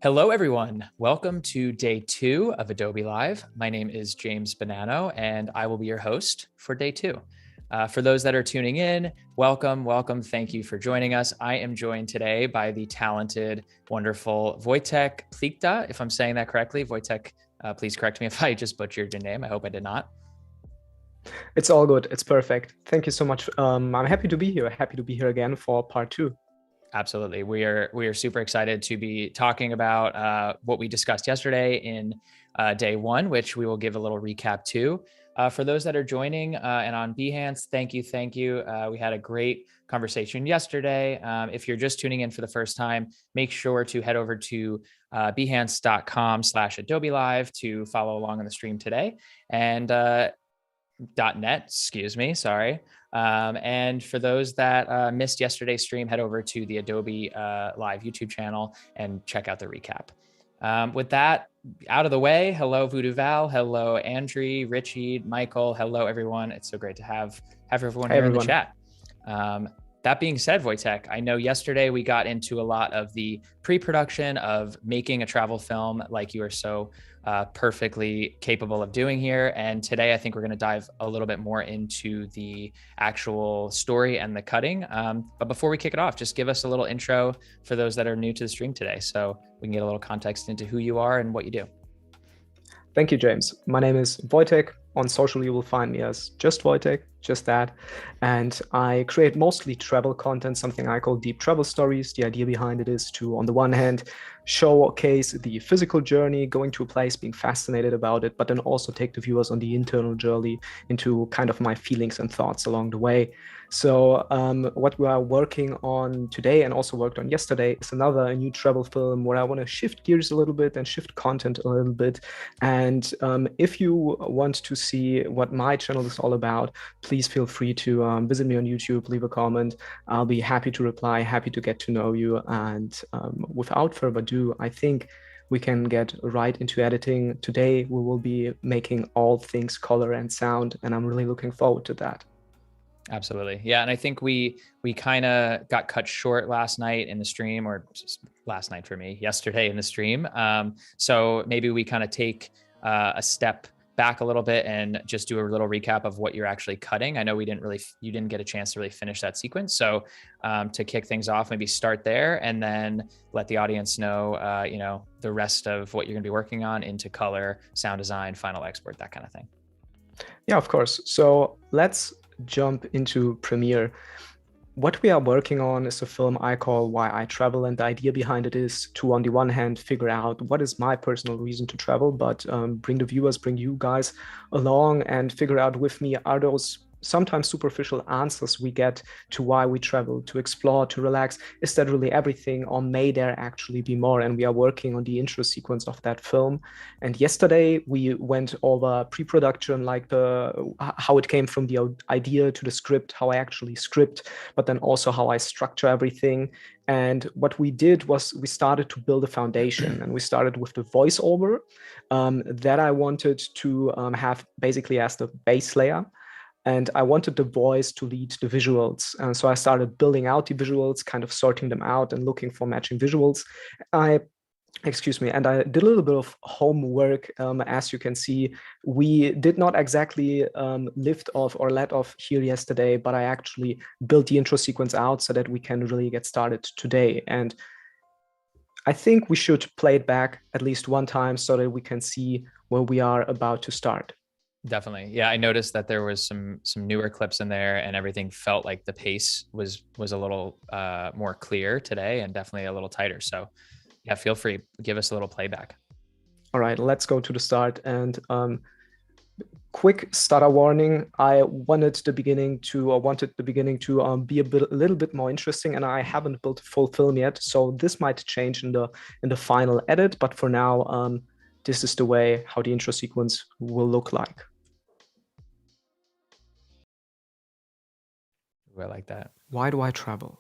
Hello, everyone. Welcome to day 2 of Adobe Live. My name is James Bonanno, and I will be your host for day 2. For those that are tuning in, welcome. Thank you for joining us. I am joined today by the talented, wonderful Wojtek Plikta, if I'm saying that correctly. Wojtek, please correct me if I just butchered your name. I hope I did not. It's all good. It's perfect. Thank you so much. I'm happy to be here. Happy to be here again for part 2. Absolutely. We are super excited to be talking about what we discussed yesterday in day 1, which we will give a little recap to. For those that are joining and on Behance, thank you. We had a great conversation yesterday. If you're just tuning in for the first time, make sure to head over to behance.com/Adobe Live to follow along on the stream today. And .net, excuse me, sorry. And for those that missed yesterday's stream, head over to the Adobe Live YouTube channel and check out the recap. With that out of the way, hello Voodoo Val, hello Andrew, Richie, Michael, hello everyone. It's so great to have everyone here in the chat. That being said, Wojtek, I know yesterday we got into a lot of the pre-production of making a travel film like you are so perfectly capable of doing here. And today I think we're going to dive a little bit more into the actual story and the cutting. But before we kick it off, just give us a little intro for those that are new to the stream today, so we can get a little context into who you are and what you do. Thank you, James. My name is Wojtek. On social, you will find me as just Wojtek, just that. And I create mostly travel content, something I call deep travel stories. The idea behind it is to, on the one hand, showcase the physical journey, going to a place, being fascinated about it, but then also take the viewers on the internal journey into kind of my feelings and thoughts along the way. So what we are working on today and also worked on yesterday is another new travel film where I want to shift gears a little bit and shift content a little bit. And if you want to see what my channel is all about, please feel free to visit me on YouTube, leave a comment. I'll be happy to reply, happy to get to know you. And without further ado, I think we can get right into editing. Today, we will be making all things color and sound, and I'm really looking forward to that. Absolutely. Yeah. And I think we kind of got cut short last night in the stream, or just last night for me, yesterday in the stream. So maybe we kind of take a step back a little bit and just do a little recap of what you're actually cutting. I know you didn't get a chance to really finish that sequence. So to kick things off, maybe start there and then let the audience know, the rest of what you're gonna be working on into color, sound design, final export, that kind of thing. Yeah, of course. So let's jump into Premiere. What we are working on is a film I call Why I Travel, and the idea behind it is to, on the one hand, figure out what is my personal reason to travel, but bring you guys along and figure out with me, are those sometimes superficial answers we get to why we travel, to explore, to relax, is that really everything, or may there actually be more? And we are working on the intro sequence of that film. And yesterday we went over pre-production, like how it came from the idea to the script, how I actually script, but then also how I structure everything. And what we did was we started to build a foundation, and we started with the voiceover that I wanted to have basically as the base layer. And I wanted the voice to lead the visuals. And so I started building out the visuals, kind of sorting them out and looking for matching visuals. And I did a little bit of homework. As you can see, we did not exactly lift off or let off here yesterday, but I actually built the intro sequence out so that we can really get started today. And I think we should play it back at least one time so that we can see where we are about to start. Definitely. Yeah. I noticed that there was some newer clips in there and everything felt like the pace was a little more clear today and definitely a little tighter. So yeah, feel free, give us a little playback. All right, let's go to the start. And quick starter warning. I wanted the beginning to be a little bit more interesting, and I haven't built a full film yet. So this might change in the final edit. But for now, this is the way how the intro sequence will look like. Ooh, I like that. Why do I travel?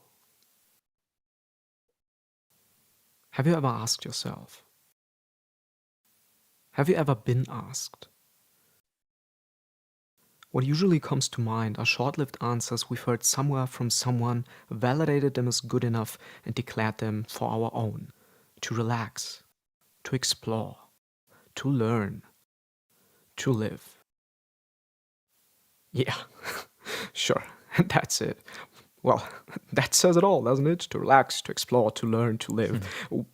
Have you ever asked yourself? Have you ever been asked? What usually comes to mind are short-lived answers we've heard somewhere from someone, validated them as good enough, and declared them for our own. To relax, to explore, to learn, to live. Yeah, sure, that's it. Well, that says it all, doesn't it? To relax, to explore, to learn, to live.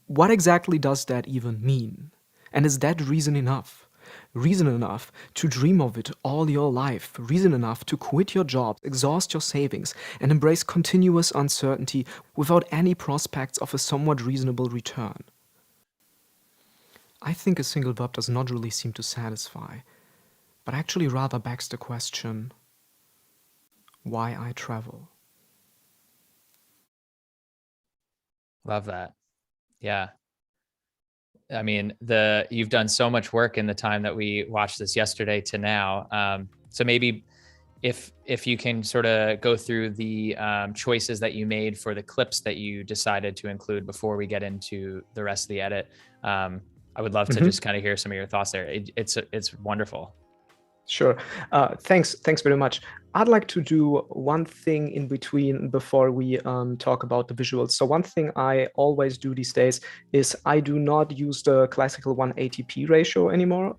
What exactly does that even mean? And is that reason enough? Reason enough to dream of it all your life, reason enough to quit your job, exhaust your savings, and embrace continuous uncertainty without any prospects of a somewhat reasonable return. I think a single verb does not really seem to satisfy, but actually rather begs the question, why I travel. Love that. Yeah. I mean, you've done so much work in the time that we watched this yesterday to now. So maybe if you can sort of go through the choices that you made for the clips that you decided to include before we get into the rest of the edit, I would love to just kind of hear some of your thoughts there. It's wonderful. Sure. Thanks very much. I'd like to do one thing in between before we talk about the visuals. So one thing I always do these days is I do not use the classical 180p ratio anymore,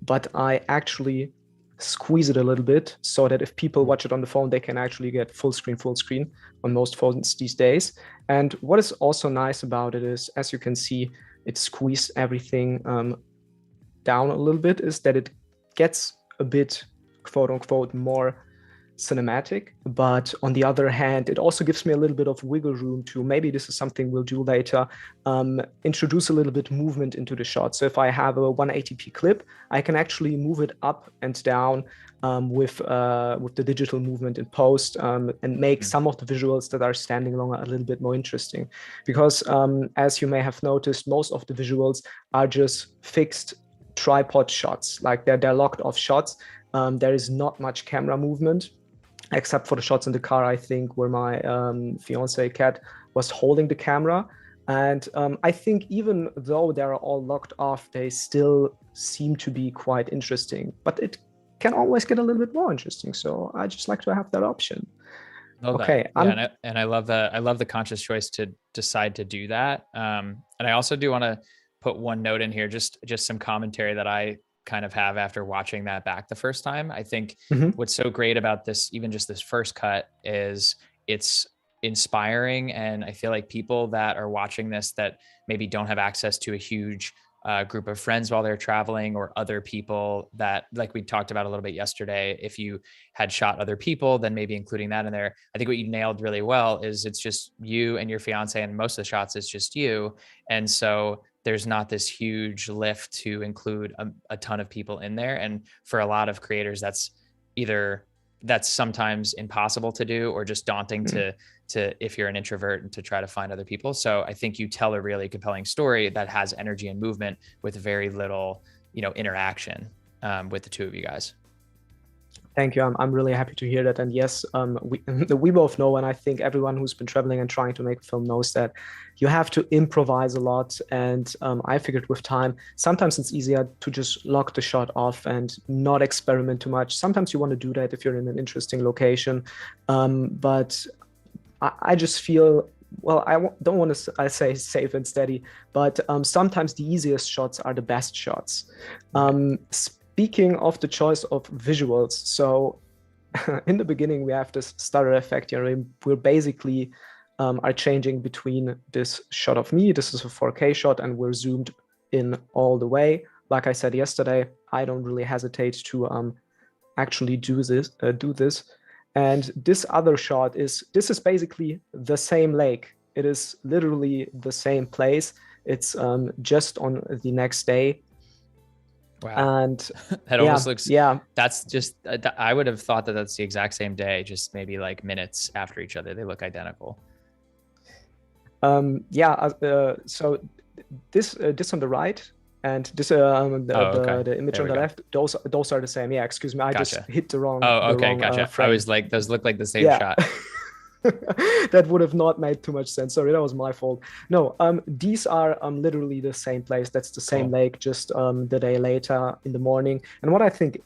but I actually squeeze it a little bit so that if people watch it on the phone, they can actually get full screen on most phones these days. And what is also nice about it is, as you can see, it squeezed everything down a little bit, is that it gets a bit, quote unquote, more cinematic. But on the other hand, it also gives me a little bit of wiggle room to, maybe this is something we'll do later, introduce a little bit movement into the shot. So if I have a 180p clip, I can actually move it up and down with the digital movement in post, and make some of the visuals that are standing longer a little bit more interesting. Because as you may have noticed, most of the visuals are just fixed tripod shots, like they're locked off shots. There is not much camera movement, except for the shots in the car, I think, where my fiance Kat was holding the camera. And I think even though they're all locked off, they still seem to be quite interesting, but it can always get a little bit more interesting. So I just like to have that option. Love Okay. that. Yeah, and I love that. I love the conscious choice to decide to do that. And I also do want to put one note in here, just some commentary that I kind of have after watching that back the first time. I think what's so great about this, even just this first cut, is it's inspiring. And I feel like people that are watching this that maybe don't have access to a huge group of friends while they're traveling, or other people that, like we talked about a little bit yesterday, if you had shot other people, then maybe including that in there. I think what you nailed really well is it's just you and your fiance, and most of the shots is just you. And so there's not this huge lift to include a ton of people in there. And for a lot of creators, that's sometimes impossible to do, or just daunting to if you're an introvert, and to try to find other people. So I think you tell a really compelling story that has energy and movement with very little, interaction with the two of you guys. Thank you. I'm really happy to hear that. And yes, we both know, and I think everyone who's been traveling and trying to make a film knows that you have to improvise a lot. And I figured with time, sometimes it's easier to just lock the shot off and not experiment too much. Sometimes you want to do that if you're in an interesting location. But I just feel, well, don't want to say safe and steady, but sometimes the easiest shots are the best shots. Speaking of the choice of visuals, so in the beginning, we have this stutter effect here. We're basically are changing between this shot of me, this is a 4K shot, and we're zoomed in all the way. Like I said yesterday, I don't really hesitate to actually do this. And this other shot is basically the same lake. It is literally the same place. It's just on the next day. Wow. And That yeah, almost looks, yeah, that's just, I would have thought that that's the exact same day, just maybe like minutes after each other. They look identical. yeah. So this on the right and this Oh, okay. the image There on we the go. left, those are the same. Yeah, excuse me, I just Gotcha. hit the wrong Oh, okay. Gotcha. I frame. was like, those look like the same Yeah. shot. That would have not made too much sense. Sorry, that was my fault. No, these are literally the same place. That's the same Cool. lake, just the day later in the morning. And what I think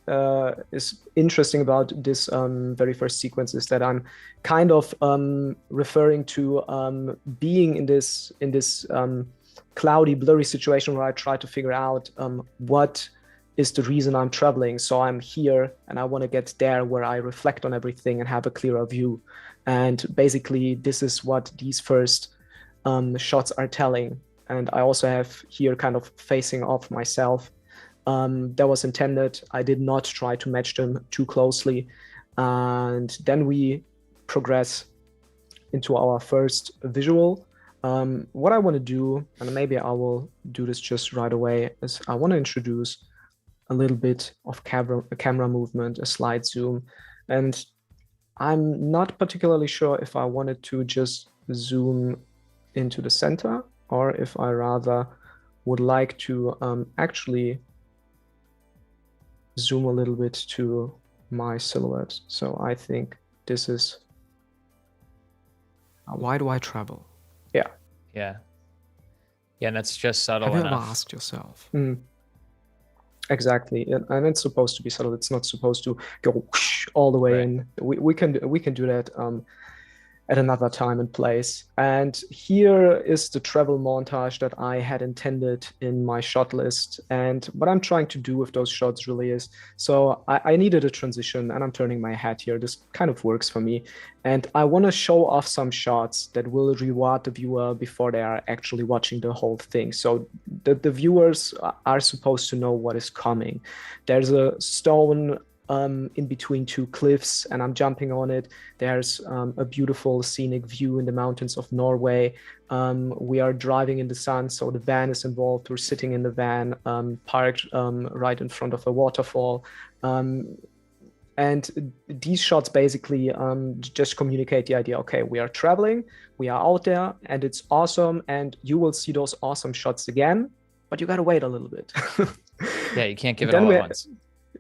is interesting about this very first sequence is that I'm kind of referring to being in this cloudy, blurry situation where I try to figure out what is the reason I'm traveling. So I'm here and I want to get there where I reflect on everything and have a clearer view. And basically, this is what these first shots are telling. And I also have here kind of facing off myself. That was intended. I did not try to match them too closely. And then we progress into our first visual. What I want to do, and maybe I will do this just right away, is I want to introduce a little bit of camera movement, a slide zoom. And I'm not particularly sure if I wanted to just zoom into the center or if I rather would like to actually zoom a little bit to my silhouette. So I think this is... Why do I travel? Yeah. Yeah. Yeah. And that's just subtle Have you ever enough. asked yourself? Exactly, and it's supposed to be subtle. It's not supposed to go whoosh all the way Right. in. We can do that at another time and place. And here is the travel montage that I had intended in my shot list. And what I'm trying to do with those shots really is, so I needed a transition and I'm turning my head here. This kind of works for me. And I want to show off some shots that will reward the viewer before they are actually watching the whole thing. So the viewers are supposed to know what is coming. There's a stone in between two cliffs and I'm jumping on it. There's a beautiful scenic view in the mountains of Norway. We are driving in the sun, so the van is involved. We're sitting in the van, parked right in front of a waterfall. And these shots basically just communicate the idea, okay, we are traveling, we are out there, and it's awesome, and you will see those awesome shots again, but you gotta wait a little bit. Yeah, you can't give it all at once.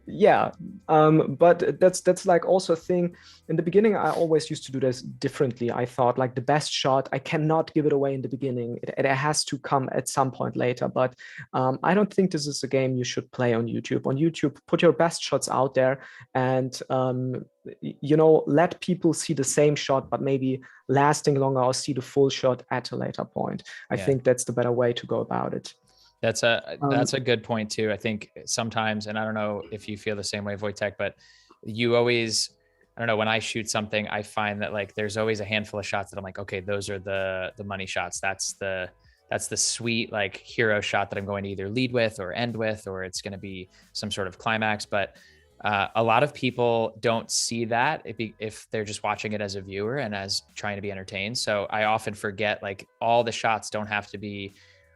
Yeah, but that's like also a thing. In the beginning, I always used to do this differently. I thought like the best shot, I cannot give it away in the beginning. It has to come at some point later. But I don't think this is a game you should play on YouTube. On YouTube, put your best shots out there and let people see the same shot, but maybe lasting longer or see the full shot at a later point. I think that's the better way to go about it. That's a good point too. I think sometimes, and I don't know if you feel the same way, Wojtek, but you always, I don't know, when I shoot something, I find that like there's always a handful of shots that I'm like, okay, those are the money shots. That's the sweet like hero shot that I'm going to either lead with or end with, or it's going to be some sort of climax. But a lot of people don't see that if they're just watching it as a viewer and as trying to be entertained. So I often forget like all the shots don't have to be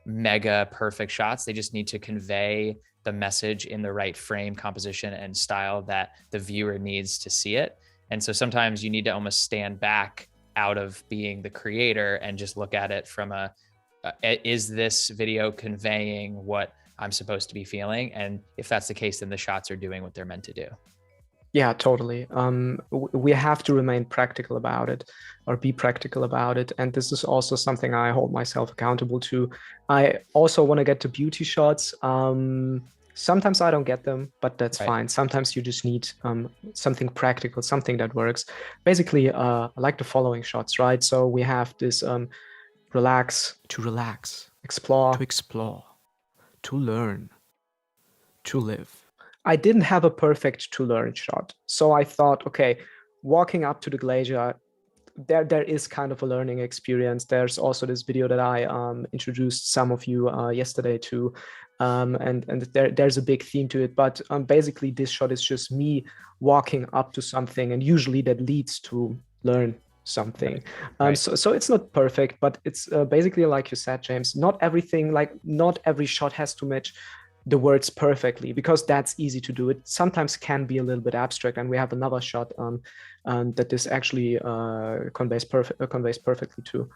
mega perfect shots. They just need to convey the message in the right frame, composition, and style that the viewer needs to see it. And so sometimes you need to almost stand back out of being the creator and just look at it from is this video conveying what I'm supposed to be feeling? And if that's the case, then the shots are doing what they're meant to do. Yeah, totally. We have to remain practical about it or be practical about it. And this is also something I hold myself accountable to. I also want to get to beauty shots. Sometimes I don't get them, but that's fine. Sometimes you just need something practical, something that works. Basically, I like the following shots, right? So we have this relax, explore, to learn, to live. I didn't have a perfect to learn shot. So I thought, okay, walking up to the glacier, there is kind of a learning experience. There's also this video that I introduced some of you yesterday to, and there's a big theme to it. But basically, this shot is just me walking up to something, and usually that leads to learn something. So it's not perfect, but it's basically like you said, James. Not every shot has to match the words perfectly, because that's easy to do. It sometimes can be a little bit abstract, and we have another shot that this actually conveys perfectly too.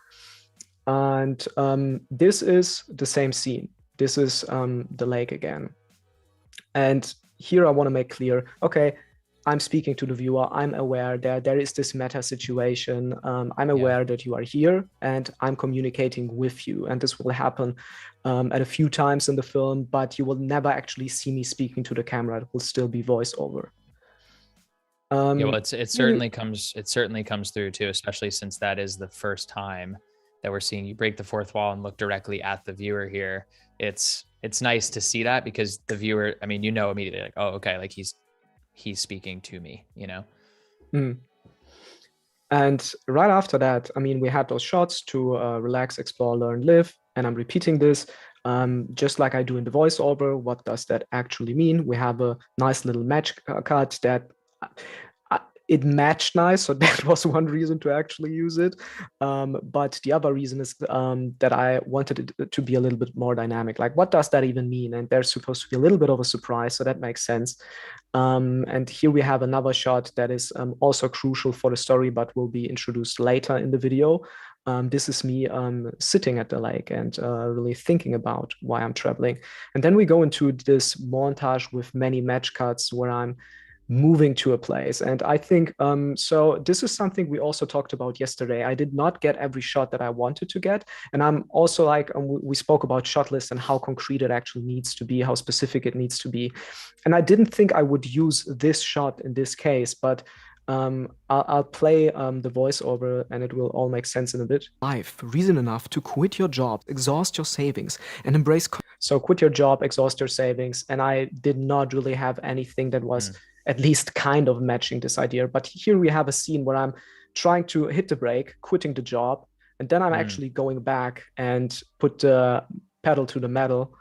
And this is the same scene. This is the lake again. And here I want to make clear, okay, I'm speaking to the viewer. I'm aware that there is this meta situation. I'm aware that you are here, and I'm communicating with you. And this will happen at a few times in the film, but you will never actually see me speaking to the camera. It will still be voiceover. Yeah, well, it certainly comes through too, especially since that is the first time that we're seeing you break the fourth wall and look directly at the viewer here. It's nice to see that, because the viewer, I mean, you know immediately, like, oh, okay, like he's speaking to me, you know? And right after that, I mean, we had those shots to relax, explore, learn, live. And I'm repeating this just like I do in the voiceover. What does that actually mean? We have a nice little match cut that it matched nice. So that was one reason to actually use it. But the other reason is that I wanted it to be a little bit more dynamic. Like, what does that even mean? And there's supposed to be a little bit of a surprise. So that makes sense. And here we have another shot that is also crucial for the story, but will be introduced later in the video. This is me sitting at the lake and really thinking about why I'm traveling. And then we go into this montage with many match cuts where I'm moving to a place. And I think, so this is something we also talked about yesterday. I did not get every shot that I wanted to get. And I'm also like, we spoke about shot lists and how concrete it actually needs to be, how specific it needs to be. And I didn't think I would use this shot in this case, but I'll play the voiceover and it will all make sense in a bit. Life, reason enough to quit your job, exhaust your savings, and embrace. So quit your job, exhaust your savings. And I did not really have anything that was at least kind of matching this idea. But here we have a scene where I'm trying to hit the brake, quitting the job, and then I'm actually going back and put the pedal to the metal,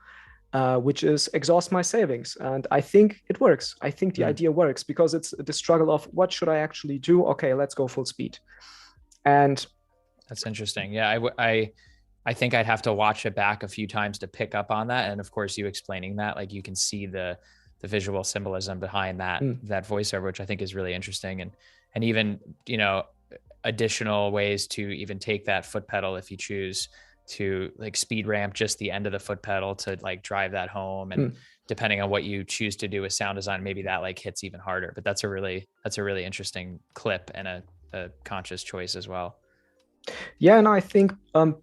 which is exhaust my savings. And I think it works. I think the idea works, because it's the struggle of what should I actually do? Okay, let's go full speed. And that's interesting. Yeah, I think I'd have to watch it back a few times to pick up on that. And of course, you explaining that, like, you can see the visual symbolism behind that voiceover, which I think is really interesting. And even, you know, additional ways to even take that foot pedal, if you choose to, like, speed ramp just the end of the foot pedal to like drive that home. And depending on what you choose to do with sound design, maybe that like hits even harder. But that's a really interesting clip and a conscious choice as well. Yeah, and I think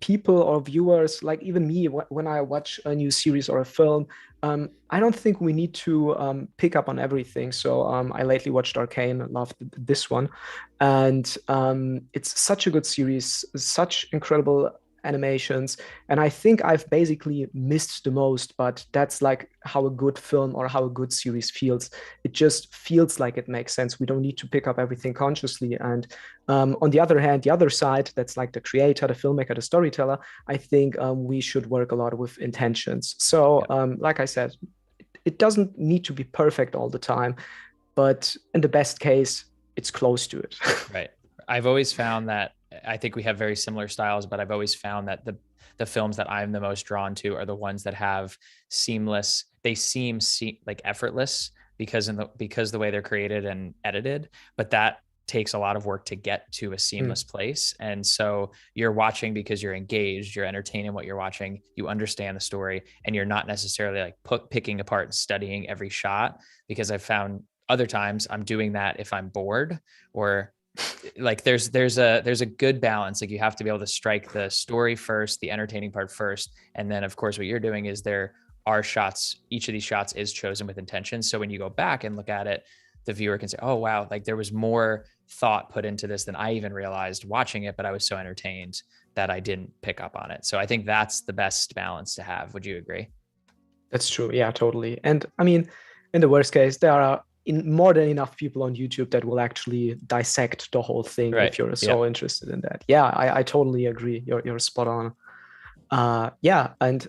people or viewers, like even me, when I watch a new series or a film, I don't think we need to pick up on everything. So I lately watched Arcane and loved this one. And it's such a good series, such incredible animations. And I think I've basically missed the most, but that's like how a good film or how a good series feels. It just feels like it makes sense. We don't need to pick up everything consciously. And on the other hand, the other side, that's like the creator, the filmmaker, the storyteller, I think we should work a lot with intentions. So like I said, it doesn't need to be perfect all the time, but in the best case, it's close to it. Right. I've always found that, I think we have very similar styles, but I've always found that the films that I'm the most drawn to are the ones that have seamless, they seem like effortless because the way they're created and edited, but that takes a lot of work to get to a seamless place. And so you're watching because you're engaged, you're entertaining what you're watching, you understand the story, and you're not necessarily like picking apart and studying every shot, because I've found other times I'm doing that if I'm bored, or like there's a good balance. Like, you have to be able to strike the story first, the entertaining part first. And then of course what you're doing is there are shots, each of these shots is chosen with intention. So when you go back and look at it, the viewer can say, oh, wow, like there was more thought put into this than I even realized watching it, but I was so entertained that I didn't pick up on it. So I think that's the best balance to have. Would you agree? That's true. Yeah, totally. And I mean, in the worst case, there are more than enough people on YouTube that will actually dissect the whole thing if you're so interested in that. Yeah, I totally agree. You're spot on. Yeah, and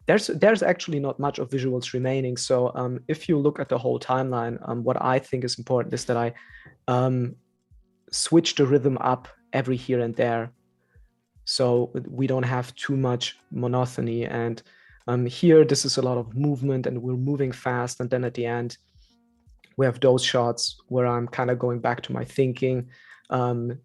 there's actually not much of visuals remaining. So if you look at the whole timeline, what I think is important is that I switch the rhythm up every here and there, so we don't have too much monotony. And Here, this is a lot of movement and we're moving fast. And then at the end, we have those shots where I'm kind of going back to my thinking.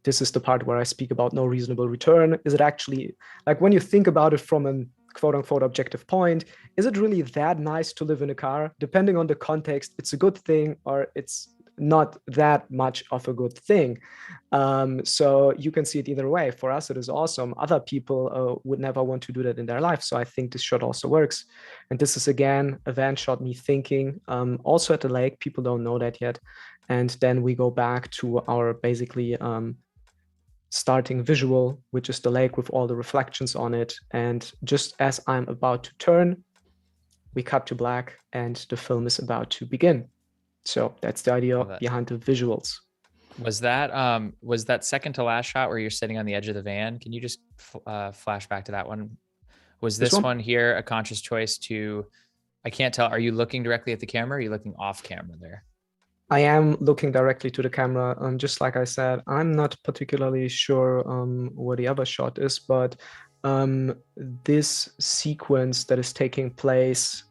This is the part where I speak about no reasonable return. Is it actually, like when you think about it from a quote unquote objective point, is it really that nice to live in a car? Depending on the context, it's a good thing or it's not that much of a good thing. So you can see it either way. For us, it is awesome. Other people would never want to do that in their life. So I think this shot also works. And this is, again, a van shot, me thinking, also at the lake. People don't know that yet. And then we go back to our basically starting visual, which is the lake with all the reflections on it. And just as I'm about to turn, we cut to black and the film is about to begin. So that's the idea behind the visuals. Was that second to last shot where you're sitting on the edge of the van? Can you just flash back to that one? Was this one here a conscious choice to, I can't tell, are you looking directly at the camera or are you looking off camera there? I am looking directly to the camera. Just like I said, I'm not particularly sure where the other shot is, but this sequence that is taking place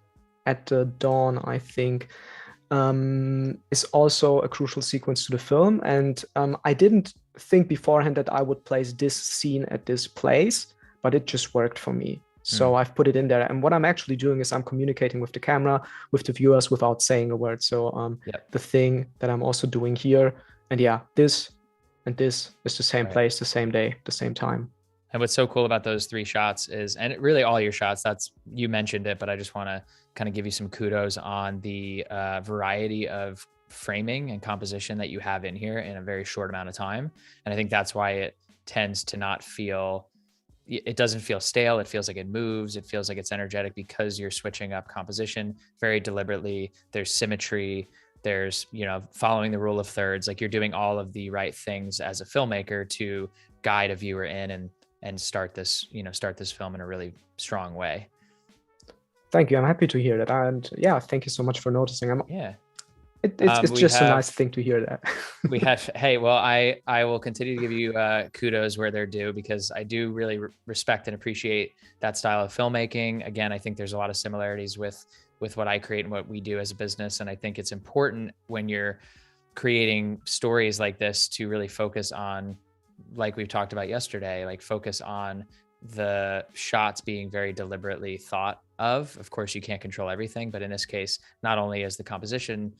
at the dawn, I think, is also a crucial sequence to the film. And I didn't think beforehand that I would place this scene at this place, but it just worked for me. So I've put it in there. And what I'm actually doing is I'm communicating with the camera, with the viewers without saying a word. So the thing that I'm also doing here, and yeah, this and this is the same place, the same day, the same time. And what's so cool about those three shots is, and really all your shots, you mentioned it, but I just want to kind of give you some kudos on the variety of framing and composition that you have in here in a very short amount of time. And I think that's why it tends to not feel, it doesn't feel stale. It feels like it moves. It feels like it's energetic because you're switching up composition very deliberately. There's symmetry. There's, following the rule of thirds, like you're doing all of the right things as a filmmaker to guide a viewer in and start this film in a really strong way. Thank you. I'm happy to hear that. And yeah, thank you so much for noticing. It's just a nice thing to hear that. We have, hey, well, I will continue to give you kudos where they're due, because I do really respect and appreciate that style of filmmaking. Again, I think there's a lot of similarities with what I create and what we do as a business. And I think it's important when you're creating stories like this to really focus on, like we've talked about yesterday, like focus on the shots being very deliberately thought of. Of course, you can't control everything, but in this case, not only is the composition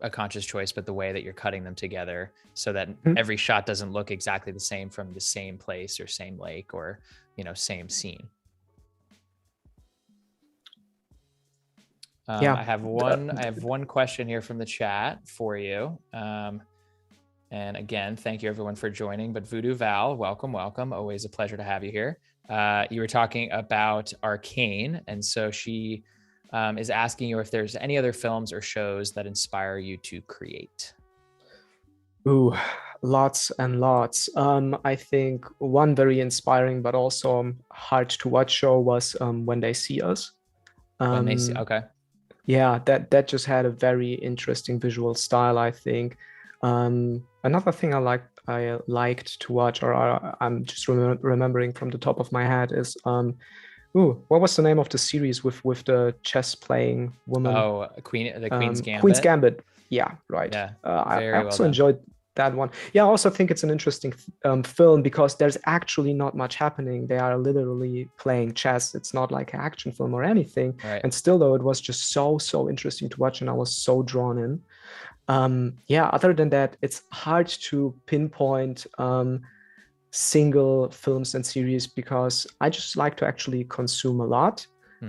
a conscious choice, but the way that you're cutting them together so that every shot doesn't look exactly the same from the same place or same lake or, same scene. I have one question here from the chat for you. And again, thank you everyone for joining, but Voodoo Val, welcome. Always a pleasure to have you here. You were talking about Arcane. And so she is asking you if there's any other films or shows that inspire you to create. Ooh, lots and lots. I think one very inspiring, but also hard to watch show was When They See Us. When They See, okay. Yeah, that just had a very interesting visual style, I think. Another thing I liked to watch, or I'm just remembering from the top of my head, is what was the name of the series with the chess playing woman? Oh, Queen's Gambit. Queen's Gambit. Yeah, right. Yeah, I also enjoyed that one. Yeah, I also think it's an interesting film because there's actually not much happening. They are literally playing chess. It's not like an action film or anything. Right. And still, though, it was just so interesting to watch, and I was so drawn in. Other than that, it's hard to pinpoint single films and series because I just like to actually consume a lot.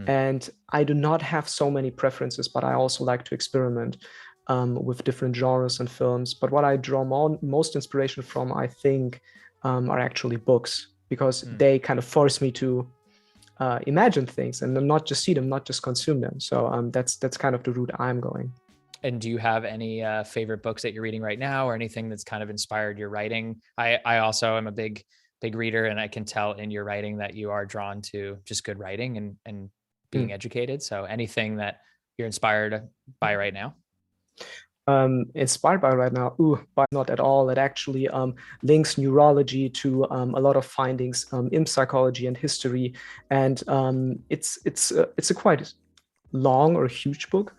And I do not have so many preferences, but I also like to experiment with different genres and films. But what I draw most inspiration from, I think, are actually books, because they kind of force me to imagine things and not just see them, not just consume them. So that's kind of the route I'm going. And do you have any favorite books that you're reading right now, or anything that's kind of inspired your writing? I also am a big reader, and I can tell in your writing that you are drawn to just good writing and being educated. So anything that you're inspired by right now? inspired by right now? But not at all. It actually links neurology to a lot of findings in psychology and history, and it's a quite long or huge book,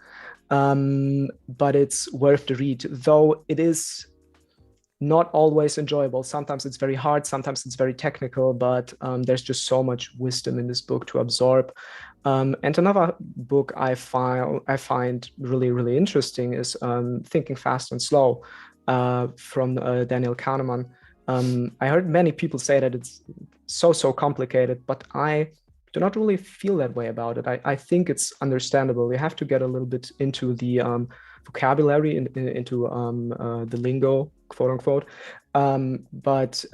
but it's worth the read. Though it is not always enjoyable. Sometimes it's very hard, sometimes it's very technical, but there's just so much wisdom in this book to absorb. And another book I find really, really interesting is Thinking Fast and Slow from Daniel Kahneman. I heard many people say that it's so complicated, but I do not really feel that way about it. I think it's understandable. You have to get a little bit into the vocabulary, into the lingo, quote unquote. But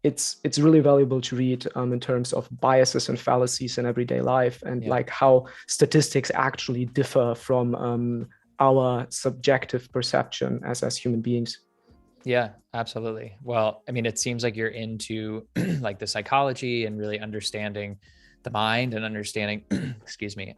it's really valuable to read in terms of biases and fallacies in everyday life, and like how statistics actually differ from our subjective perception as human beings. Yeah, absolutely. Well, I mean, it seems like you're into like the psychology and really understanding the mind and understanding, excuse me,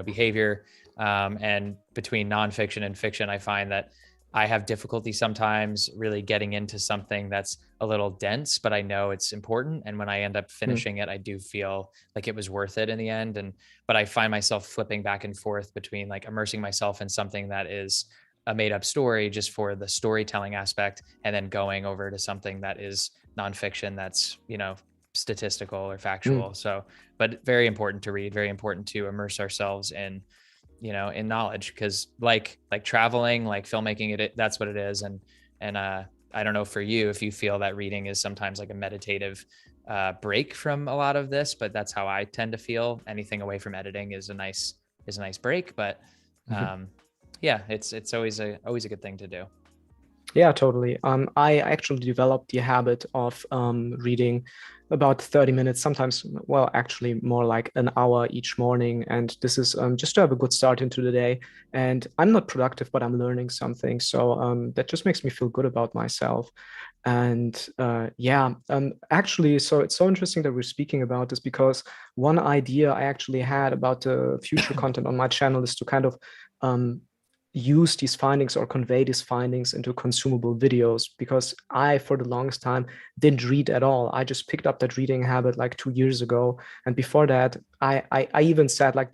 behavior. And between nonfiction and fiction, I find that I have difficulty sometimes really getting into something that's a little dense, but I know it's important. And when I end up finishing it, I do feel like it was worth it in the end. But I find myself flipping back and forth between like immersing myself in something that is a made up story just for the storytelling aspect, and then going over to something that is nonfiction that's, statistical or factual. So, but very important to read, very important to immerse ourselves in knowledge, because like traveling, like filmmaking, that's what it is. And I don't know for you if you feel that reading is sometimes like a meditative break from a lot of this, but that's how I tend to feel. Anything away from editing is a nice break. But yeah, it's always a good thing to do. Yeah, totally. I actually developed the habit of reading about 30 minutes, sometimes, well, actually more like an hour each morning. And this is just to have a good start into the day. And I'm not productive, but I'm learning something. So that just makes me feel good about myself. And actually, so it's so interesting that we're speaking about this, because one idea I actually had about the future content on my channel is to kind of use these findings or convey these findings into consumable videos, because I, for the longest time, didn't read at all. I just picked up that reading habit like 2 years ago. And before that, I even said like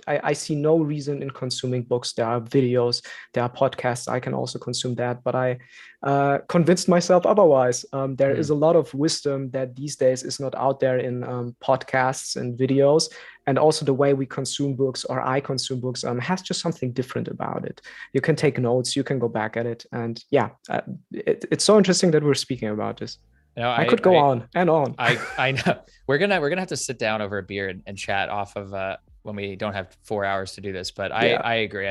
I see no reason in consuming books. There are videos, there are podcasts, I can also consume that. But I convinced myself otherwise. There is a lot of wisdom that these days is not out there in podcasts and videos. And also the way we consume books, or I consume books, has just something different about it. You can take notes, you can go back at it. And it's so interesting that we're speaking about this. I could go on and on. I know we're gonna have to sit down over a beer and chat off of when we don't have 4 hours to do this. But I agree.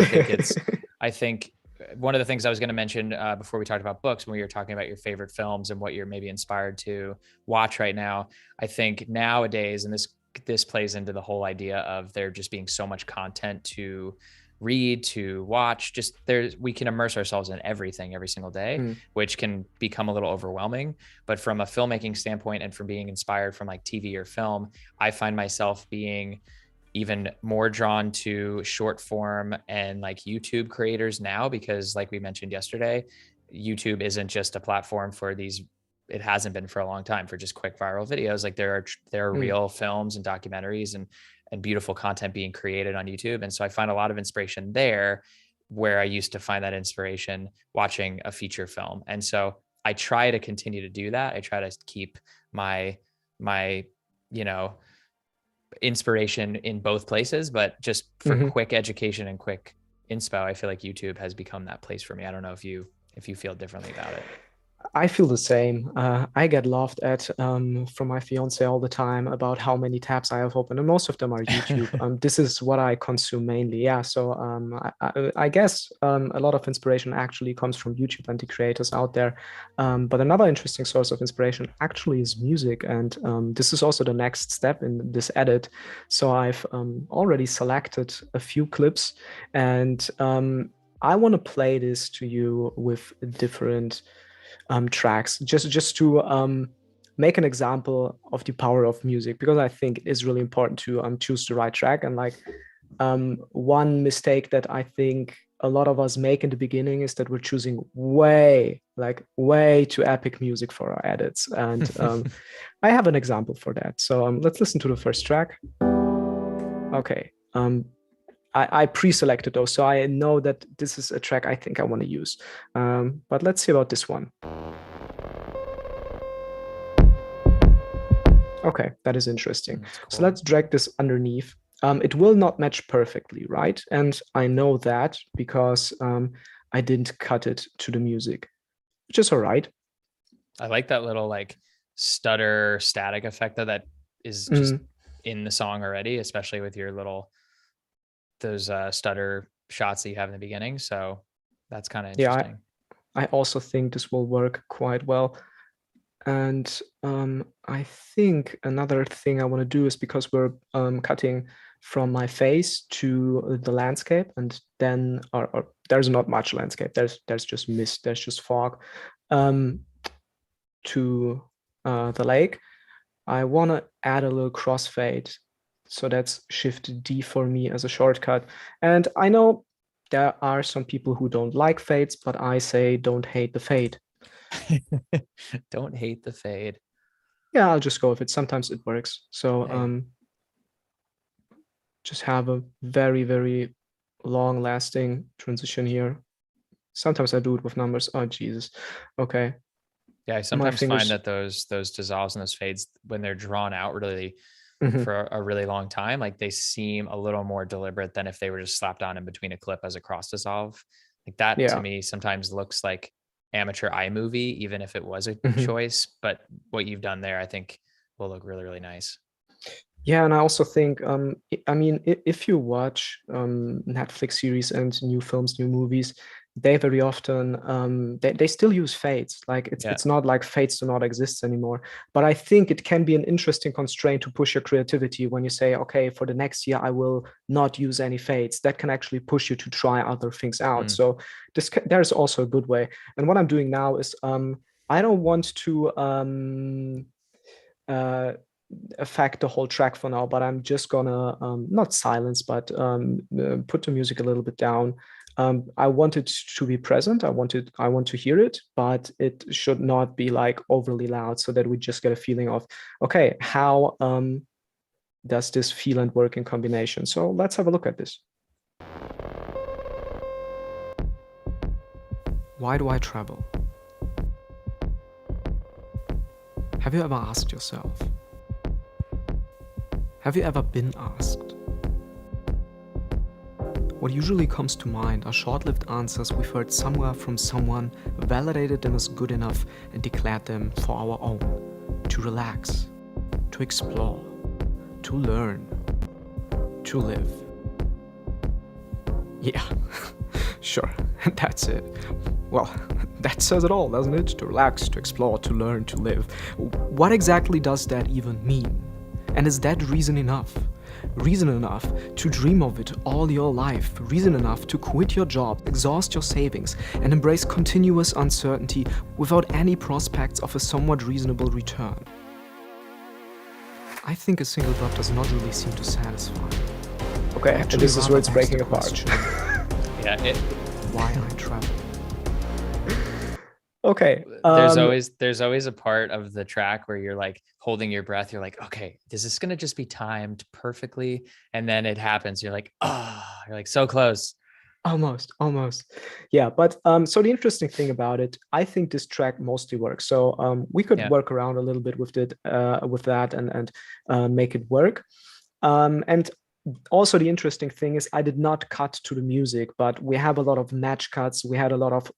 I think one of the things I was going to mention before we talked about books, when we were talking about your favorite films and what you're maybe inspired to watch right now, I think nowadays, and this plays into the whole idea of there just being so much content to read, to watch, we can immerse ourselves in everything every single day, which can become a little overwhelming. But from a filmmaking standpoint, and from being inspired from like TV or film, I find myself being even more drawn to short form and like YouTube creators now, because like we mentioned yesterday, YouTube isn't just a platform for these, it hasn't been for a long time, for just quick viral videos. Like there are real films and documentaries and beautiful content being created on YouTube. And so I find a lot of inspiration there, where I used to find that inspiration watching a feature film. And so I try to continue to do that. I try to keep my inspiration in both places, but just for quick education and quick inspo, I feel like YouTube has become that place for me. I don't know if you feel differently about it. I feel the same. I get laughed at from my fiance all the time about how many tabs I have open, and most of them are YouTube. This is what I consume mainly. Yeah, so I guess a lot of inspiration actually comes from YouTube and the creators out there. But another interesting source of inspiration actually is music, and this is also the next step in this edit. So I've already selected a few clips, and I want to play this to you with different tracks, just to make an example of the power of music, because I think it is really important to choose the right track. And like one mistake that I think a lot of us make in the beginning is that we're choosing way too epic music for our edits. And I have an example for that. So let's listen to the first track. Okay. I pre-selected those, so I know that this is a track I think I want to use. But let's see about this one. Okay, that is interesting. That's cool. So let's drag this underneath. It will not match perfectly, right? And I know that because I didn't cut it to the music, which is all right. I like that little like stutter static effect that is just in the song already, especially with your those stutter shots that you have in the beginning. So that's kind of interesting. I also think this will work quite well. And I think another thing I want to do is, because we're cutting from my face to the landscape, and then or there's not much landscape. There's just mist. There's just fog to the lake. I want to add a little crossfade. So that's Shift D for me as a shortcut. And I know there are some people who don't like fades, but I say don't hate the fade. Don't hate the fade. Yeah, I'll just go with it. Sometimes it works. So Hey. just have a very, very long lasting transition here. Sometimes I do it with numbers. Oh, Jesus. Okay. Yeah, I sometimes find that those dissolves and those fades, when they're drawn out really for a really long time, like they seem a little more deliberate than if they were just slapped on in between a clip as a cross dissolve. Like that to me sometimes looks like amateur iMovie, even if it was a choice. But what you've done there, I think, will look really, really nice. Yeah, and I also think, I mean, if you watch Netflix series and new films, new movies, they very often they still use fades. Like it's not like fades do not exist anymore. But I think it can be an interesting constraint to push your creativity when you say, okay, for the next year I will not use any fades. That can actually push you to try other things out. So there's also a good way. And what I'm doing now is I don't want to affect the whole track for now, but I'm just gonna not silence, but put the music a little bit down. I want it to be present. I want to hear it, but it should not be like overly loud, so that we just get a feeling of, okay, how does this feel and work in combination? So let's have a look at this. Why do I travel? Have you ever asked yourself? Have you ever been asked? What usually comes to mind are short-lived answers we've heard somewhere from someone, validated them as good enough, and declared them for our own. To relax, to explore, to learn, to live. Yeah, sure, that's it. Well, that says it all, doesn't it? To relax, to explore, to learn, to live. What exactly does that even mean? And is that reason enough? Reason enough to dream of it all your life. Reason enough to quit your job, exhaust your savings, and embrace continuous uncertainty without any prospects of a somewhat reasonable return. I think a single drop does not really seem to satisfy. Okay, and this is where it's breaking apart. Yeah. Why I travel. Okay. There's always a part of the track where you're like holding your breath. You're like, okay, is this going to just be timed perfectly? And then it happens. You're like, you're like so close. Almost. Yeah. But so the interesting thing about it, I think this track mostly works. So we could work around a little bit with it, with that and make it work. And also the interesting thing is I did not cut to the music, but we have a lot of match cuts. We had a lot of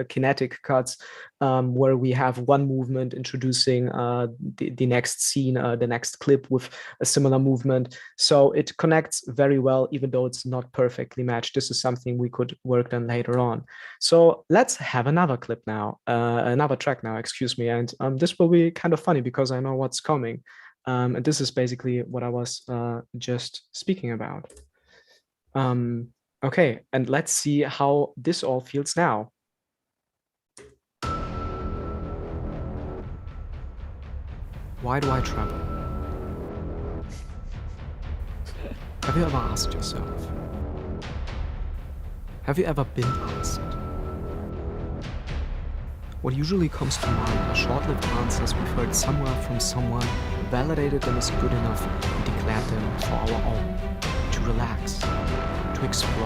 kinetic cuts where we have one movement introducing the next scene, the next clip with a similar movement. So it connects very well, even though it's not perfectly matched. This is something we could work on later on. So let's have another clip now, another track now, excuse me. And this will be kind of funny because I know what's coming. And this is basically what I was just speaking about. Okay, and let's see how this all feels now. Why do I travel? Have you ever asked yourself? Have you ever been asked? What usually comes to mind are short-lived answers we've heard somewhere from someone, validated them as good enough, and declared them for our own. To relax, to explore,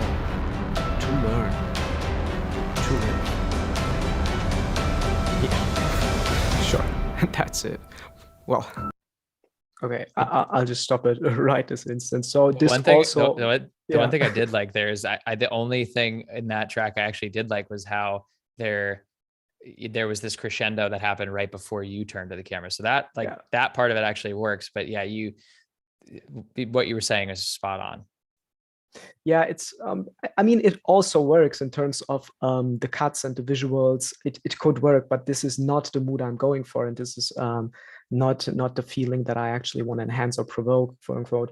to learn, to live. Yeah, sure, and that's it. Well, Okay, I'll just stop it right this instant. So this One thing, also, the one thing I did like there is the only thing in that track I actually did like was how there was this crescendo that happened right before you turned to the camera. So that Yeah. that part of it actually works. But yeah, what you were saying is spot on. Yeah, it's I mean, it also works in terms of the cuts and the visuals. It could work, but this is not the mood I'm going for, and this is not the feeling that I actually want to enhance or provoke, quote unquote.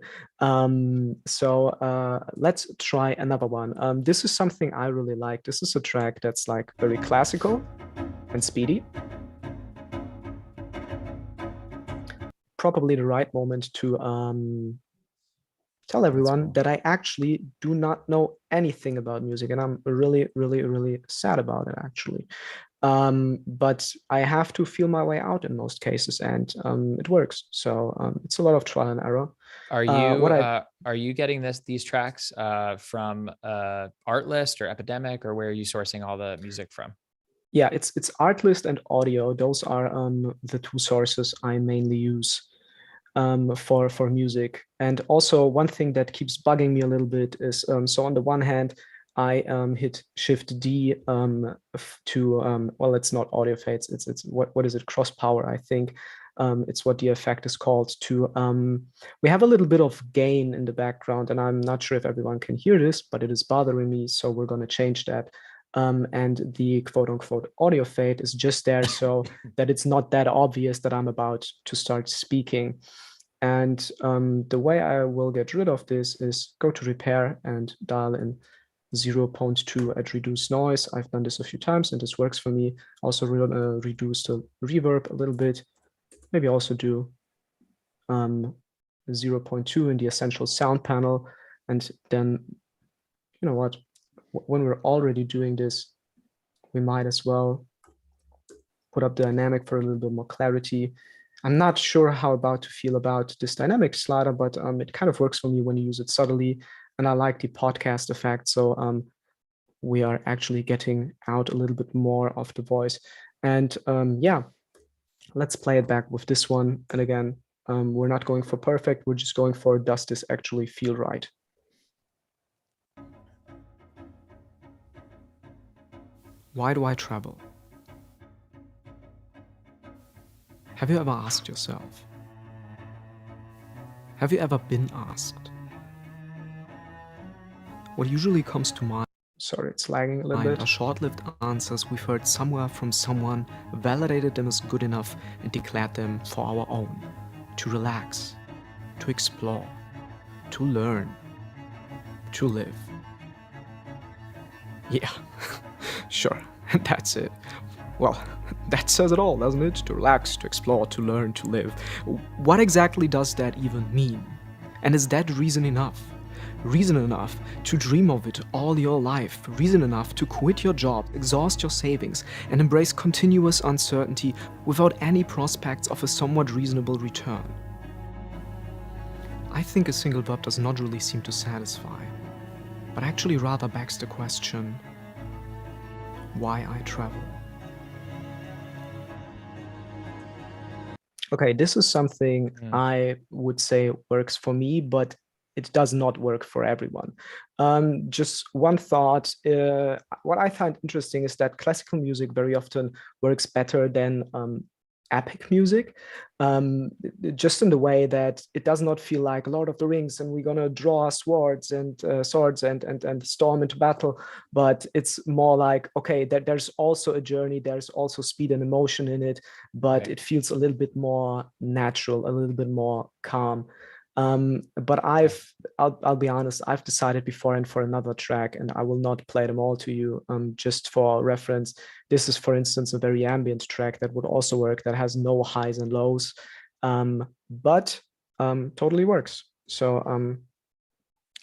So let's try another one. This is something I really like. This is a track that's like very classical and speedy. Probably the right moment to tell everyone cool. that I actually do not know anything about music, and I'm really, really, really sad about it, actually. But I have to feel my way out in most cases, and it works. So it's a lot of trial and error. Are you getting these tracks from Artlist or Epidemic, or where are you sourcing all the music from? Yeah, it's Artlist and Audio. Those are the two sources I mainly use for music. And also one thing that keeps bugging me a little bit is so on the one hand, I hit Shift D to well, it's not audio fades. It's what is it? Cross power, I think. It's what the effect is called. To we have a little bit of gain in the background, and I'm not sure if everyone can hear this, but it is bothering me. So we're going to change that. And the quote unquote audio fade is just there so that it's not that obvious that I'm about to start speaking. And the way I will get rid of this is go to repair and dial in 0.2 at reduce noise. I've done this a few times and this works for me. Also reduce the reverb a little bit. Maybe also do 0.2 in the essential sound panel. And then, you know what, when we're already doing this, we might as well put up the dynamic for a little bit more clarity. I'm not sure how about to feel about this dynamic slider, but it kind of works for me when you use it subtly. And I like the podcast effect. So we are actually getting out a little bit more of the voice. And yeah, let's play it back with this one. And again, we're not going for perfect. We're just going for, does this actually feel right? why do I travel? Have you ever asked yourself? Have you ever been asked? What usually comes to mind Sorry, it's lagging a little bit. are short-lived answers we've heard somewhere from someone, validated them as good enough, and declared them for our own. To relax, to explore, to learn, to live. Yeah, sure, and that's it. Well, that says it all, doesn't it? To relax, to explore, to learn, to live. What exactly does that even mean? And is that reason enough? Reason enough to dream of it all your life, reason enough to quit your job, exhaust your savings, and embrace continuous uncertainty without any prospects of a somewhat reasonable return. I think a single verb does not really seem to satisfy, but actually rather begs the question, why I travel. Okay, this is something I would say works for me, but it does not work for everyone. Just one thought, what I find interesting is that classical music very often works better than epic music, just in the way that it does not feel like Lord of the Rings and we're gonna draw swords and storm into battle, but it's more like, okay, there's also a journey, there's also speed and emotion in it, but Right. it feels a little bit more natural, a little bit more calm. But I'll be honest, I've decided before and for another track, and I will not play them all to you. Just for reference, this is, for instance, a very ambient track that would also work, that has no highs and lows, but totally works. So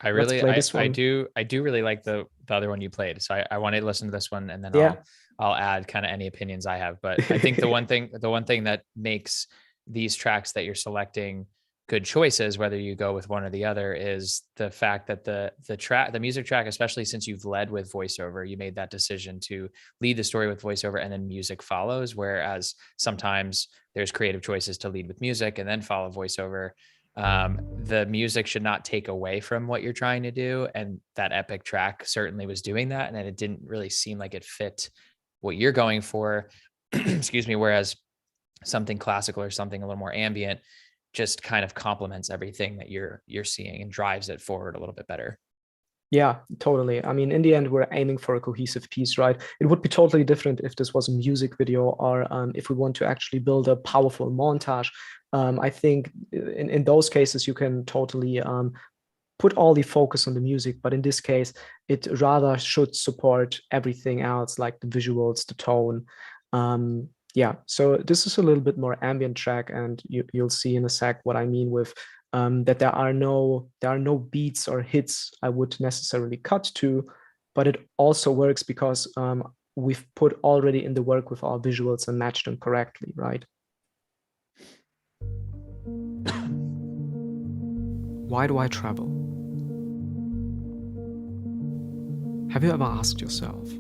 I Let's really, play this one. I do really like the other one you played. So I want to listen to this one, and then Yeah. I'll add kind of any opinions I have. But I think the one thing that makes these tracks that you're selecting good choices, whether you go with one or the other, is the fact that the music track, especially since you've led with voiceover, you made that decision to lead the story with voiceover and then music follows. Whereas sometimes there's creative choices to lead with music and then follow voiceover. The music should not take away from what you're trying to do, and that epic track certainly was doing that, and it didn't really seem like it fit what you're going for. Excuse me. Whereas something classical or something a little more ambient just kind of complements everything that you're seeing and drives it forward a little bit better. Yeah, totally. I mean, in the end, we're aiming for a cohesive piece, right? It would be totally different if this was a music video, or if we want to actually build a powerful montage. I think in those cases, you can totally put all the focus on the music, but in this case, it rather should support everything else, like the visuals, the tone. Yeah, so this is a little bit more ambient track, and you'll see in a sec what I mean with that there are no beats or hits I would necessarily cut to, but it also works because we've put already in the work with our visuals and matched them correctly, right? Why do I travel? Have you ever asked yourself?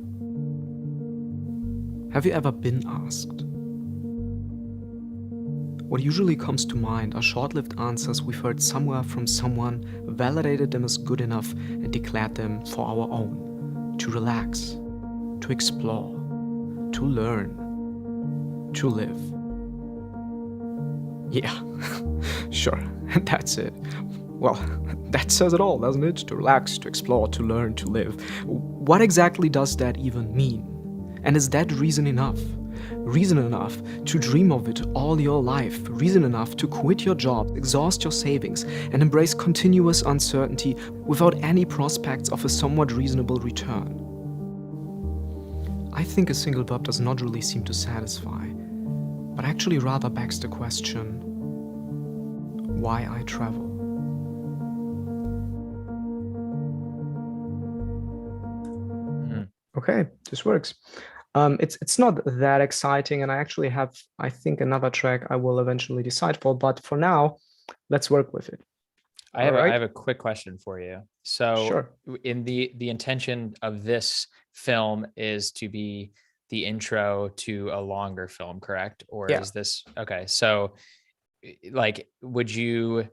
Have you ever been asked? What usually comes to mind are short-lived answers we've heard somewhere from someone, validated them as good enough, and declared them for our own. To relax, to explore, to learn, to live. Yeah, sure, that's it. Well, that says it all, doesn't it? To relax, to explore, to learn, to live. What exactly does that even mean? And is that reason enough? Reason enough to dream of it all your life, reason enough to quit your job, exhaust your savings, and embrace continuous uncertainty without any prospects of a somewhat reasonable return. I think a single verb does not really seem to satisfy, but actually rather begs the question, why I travel. Okay, this works. It's not that exciting, and I actually have, I think, another track I will eventually decide for, but for now, let's work with it. I have a quick question for you. So Sure. in the intention of this film is to be the intro to a longer film, correct? Or Yeah. is this okay? So like, do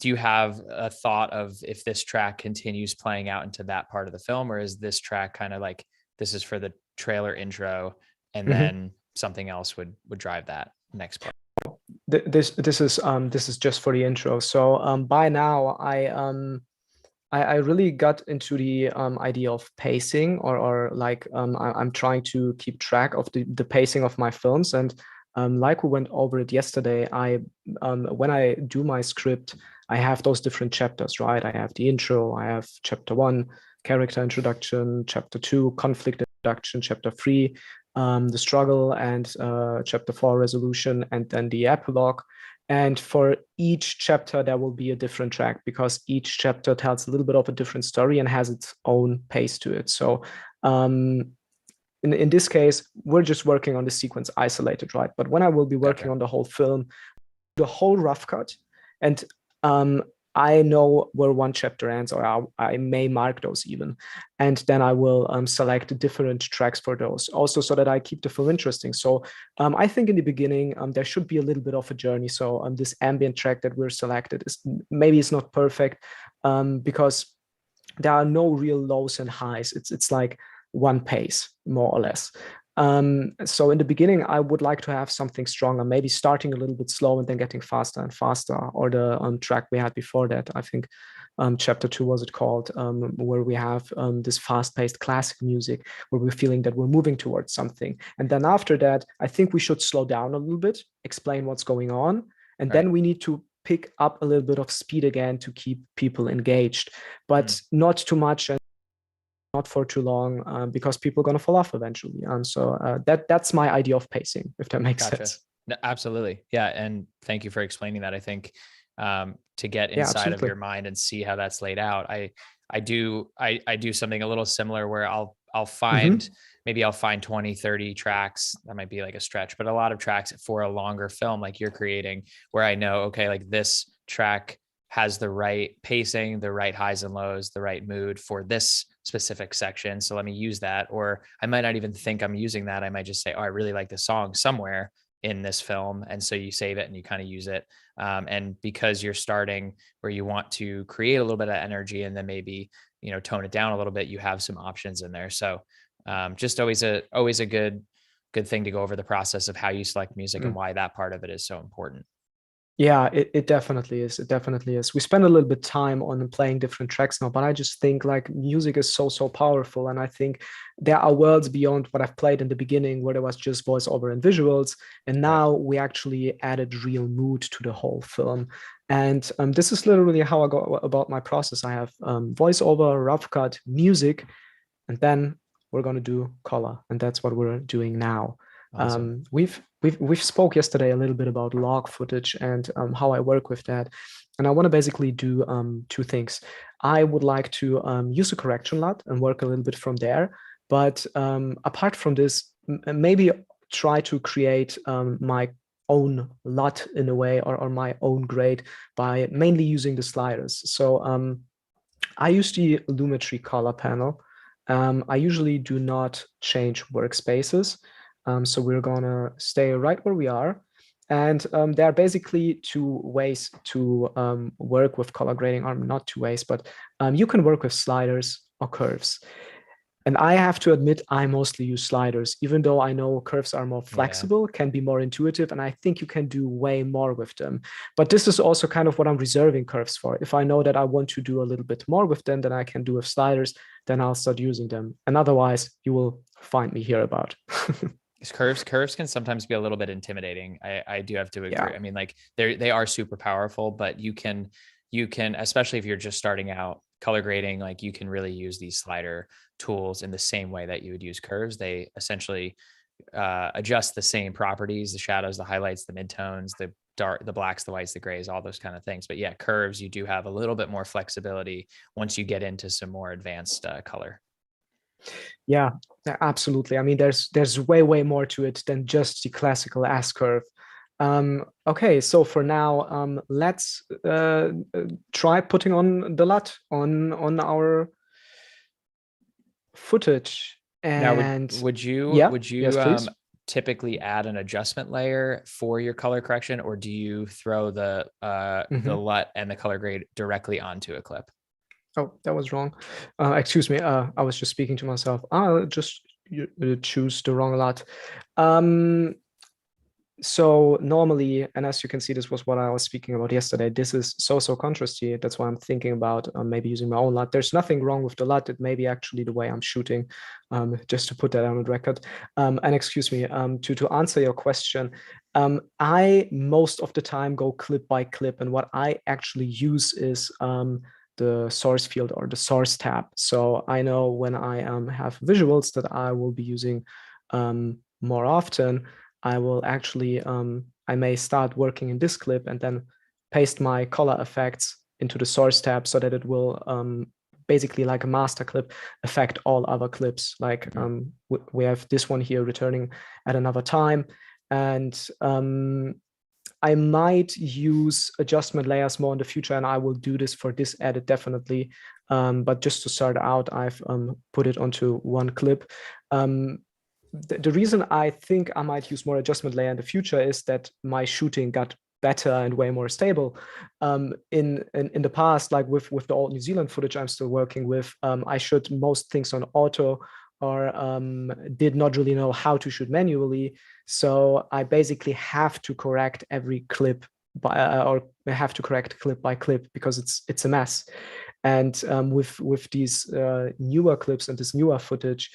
you have a thought of if this track continues playing out into that part of the film, or is this track kind of like, this is for the trailer intro, and then something else would drive that next part? This is just for the intro. So by now I really got into the idea of pacing, or like I'm trying to keep track of the pacing of my films, and like we went over it yesterday, I when I do my script, I have those different chapters, right? I have the intro, I have chapter 1, character introduction, chapter 2, conflict introduction, chapter 3, the struggle, and chapter 4, resolution, and then the epilogue. And for each chapter, there will be a different track, because each chapter tells a little bit of a different story and has its own pace to it. So in this case, we're just working on the sequence isolated, right? But when I will be working on the whole film, the whole rough cut, and I know where one chapter ends, or I may mark those even, and then I will select different tracks for those, also so that I keep the film interesting. So I think in the beginning there should be a little bit of a journey. So this ambient track that we're selected is, maybe it's not perfect because there are no real lows and highs. It's like one pace, more or less. So in the beginning, I would like to have something stronger, maybe starting a little bit slow and then getting faster and faster, or the track we had before that. I think chapter 2 was it called, where we have this fast-paced classic music, where we're feeling that we're moving towards something. And then after that, I think we should slow down a little bit, explain what's going on, and then we need to pick up a little bit of speed again to keep people engaged, but not too much and not for too long, because people are going to fall off eventually. And so that's my idea of pacing, if that makes sense. No, absolutely. Yeah. And thank you for explaining that. I think to get Yeah, inside of absolutely. your mind and see how that's laid out. I do something a little similar where I'll find, Hmm. maybe I'll find 20, 30 tracks. That might be like a stretch, but a lot of tracks for a longer film like you're creating, where I know, okay, like this track has the right pacing, the right highs and lows, the right mood for this specific section. So let me use that. Or I might not even think I'm using that. I might just say, oh, I really like this song somewhere in this film. And so you save it and you kind of use it. And because you're starting where you want to create a little bit of energy and then maybe, tone it down a little bit, you have some options in there. So just always a good thing to go over the process of how you select music and why that part of it is so important. Yeah, it definitely is. It definitely is. We spend a little bit time on playing different tracks now, but I just think like music is so powerful. And I think there are worlds beyond what I've played in the beginning where there was just voiceover and visuals. And Right. now we actually added real mood to the whole film. And this is literally how I go about my process. I have voiceover, rough cut, music, and then we're going to do color, and that's what we're doing now. Awesome. We've spoke yesterday a little bit about log footage and how I work with that, and I want to basically do two things. I would like to use a correction LUT and work a little bit from there, but apart from this, maybe try to create my own LUT in a way, or my own grade by mainly using the sliders. So I use the Lumetri color panel. I usually do not change workspaces. So we're gonna stay right where we are. And there are basically two ways to work with color grading, or not two ways, but you can work with sliders or curves. And I have to admit, I mostly use sliders, even though I know curves are more Yeah. flexible, can be more intuitive, and I think you can do way more with them. But this is also kind of what I'm reserving curves for. If I know that I want to do a little bit more with them than I can do with sliders, then I'll start using them. And otherwise, you will find me here about. Curves can sometimes be a little bit intimidating. I do have to Yeah. agree. I mean, like they are super powerful, but you can, especially if you're just starting out color grading, like you can really use these slider tools in the same way that you would use curves. They essentially adjust the same properties, the shadows, the highlights, the midtones, the dark, the blacks, the whites, the grays, all those kind of things. But yeah, curves, you do have a little bit more flexibility once you get into some more advanced color. Yeah, absolutely. I mean, there's way more to it than just the classical S curve. Okay, so for now, let's try putting on the LUT on our footage. Now, And yeah, would yes, you please. typically add an adjustment layer for your color correction, or do you throw the Mhm. LUT and the color grade directly onto a clip? Oh, that was wrong. Excuse me. I was just speaking to myself. I'll just choose the wrong LUT. Um, So normally, and as you can see, this was what I was speaking about yesterday. This is so contrasty. That's why I'm thinking about maybe using my own LUT. There's nothing wrong with the LUT. It may be actually the way I'm shooting, just to put that on the record. And excuse me, to answer your question, I most of the time go clip by clip, and what I actually use is the source field or the source tab. So I know when I have visuals that I will be using more often, I will actually, I may start working in this clip and then paste my color effects into the source tab so that it will basically, like a master clip, affect all other clips. Like we have this one here returning at another time. And I might use adjustment layers more in the future, and I will do this for this edit definitely. But just to start out, I've put it onto one clip. The reason I think I might use more adjustment layer in the future is that my shooting got better and way more stable. In the past, like with the old New Zealand footage I'm still working with, I shot most things on auto, or did not really know how to shoot manually. So I basically have to correct every clip or have to correct clip by clip because it's a mess. And with these newer clips and this newer footage,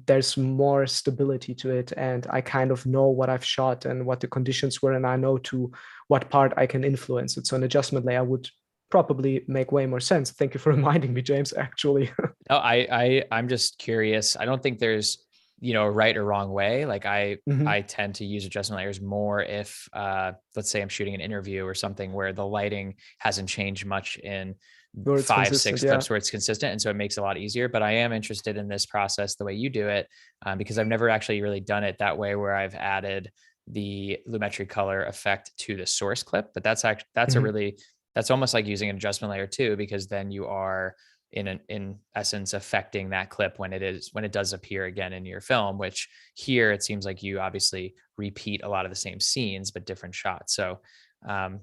there's more stability to it, and I kind of know what I've shot and what the conditions were, and I know to what part I can influence it. So an adjustment layer would probably make way more sense. Thank you for reminding me, James. Actually, No, I'm just curious. I don't think there's a right or wrong way. Like Mhm. I tend to use adjustment layers more if let's say I'm shooting an interview or something where the lighting hasn't changed much in Where it's five, consistent, six yeah. clips where it's consistent. And so it makes it a lot easier. But I am interested in this process the way you do it, because I've never actually really done it that way where I've added the Lumetri color effect to the source clip. But Mhm. that's almost like using an adjustment layer too, because then you are in essence affecting that clip when it does appear again in your film, which here it seems like you obviously repeat a lot of the same scenes but different shots. So um,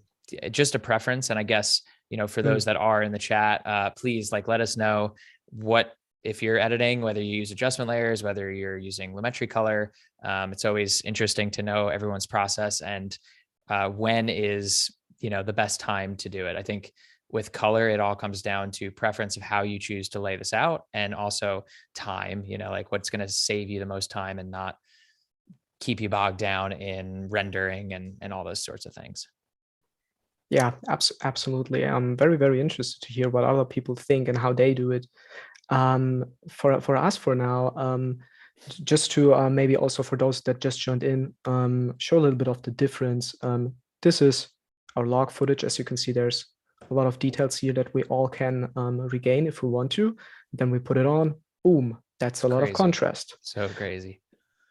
just a preference. And I guess for those Mm. that are in the chat, please let us know what, if you're editing, whether you use adjustment layers, whether you're using Lumetri color. It's always interesting to know everyone's process and when is the best time to do it. I think with color, it all comes down to preference of how you choose to lay this out, and also time, like what's going to save you the most time and not keep you bogged down in rendering and all those sorts of things. Yeah, absolutely. I'm very, very interested to hear what other people think and how they do it. For us for now, just to maybe also for those that just joined in, show a little bit of the difference. This is our log footage. As you can see, there's a lot of details here that we all can regain if we want to. Then we put it on, boom, that's a lot of Crazy. contrast. So crazy.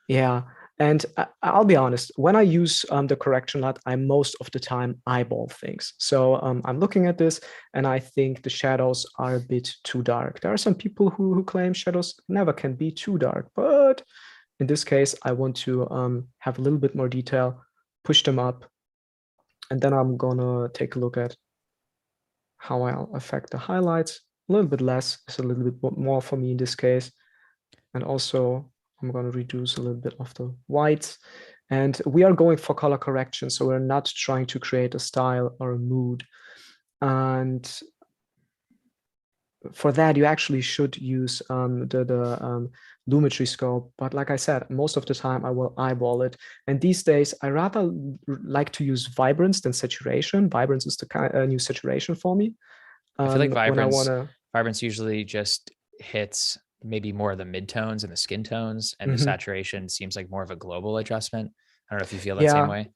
Yeah. And I'll be honest, when I use the correction LUT, I most of the time eyeball things. So I'm looking at this and I think the shadows are a bit too dark. There are some people who claim shadows never can be too dark, but in this case, I want to have a little bit more detail, push them up, and then I'm gonna take a look at how I'll affect the highlights. A little bit less is a little bit more for me in this case. And also I'm going to reduce a little bit of the whites. And we are going for color correction, so we're not trying to create a style or a mood. And for that, you actually should use the Lumetri scope. But like I said, most of the time I will eyeball it. And these days, I rather like to use vibrance than saturation. Vibrance is the new saturation for me. I feel like When I want to... vibrance usually just hits maybe more of the midtones and the skin tones, and the Mhm. saturation seems like more of a global adjustment. I don't know if you feel that same Yeah, way.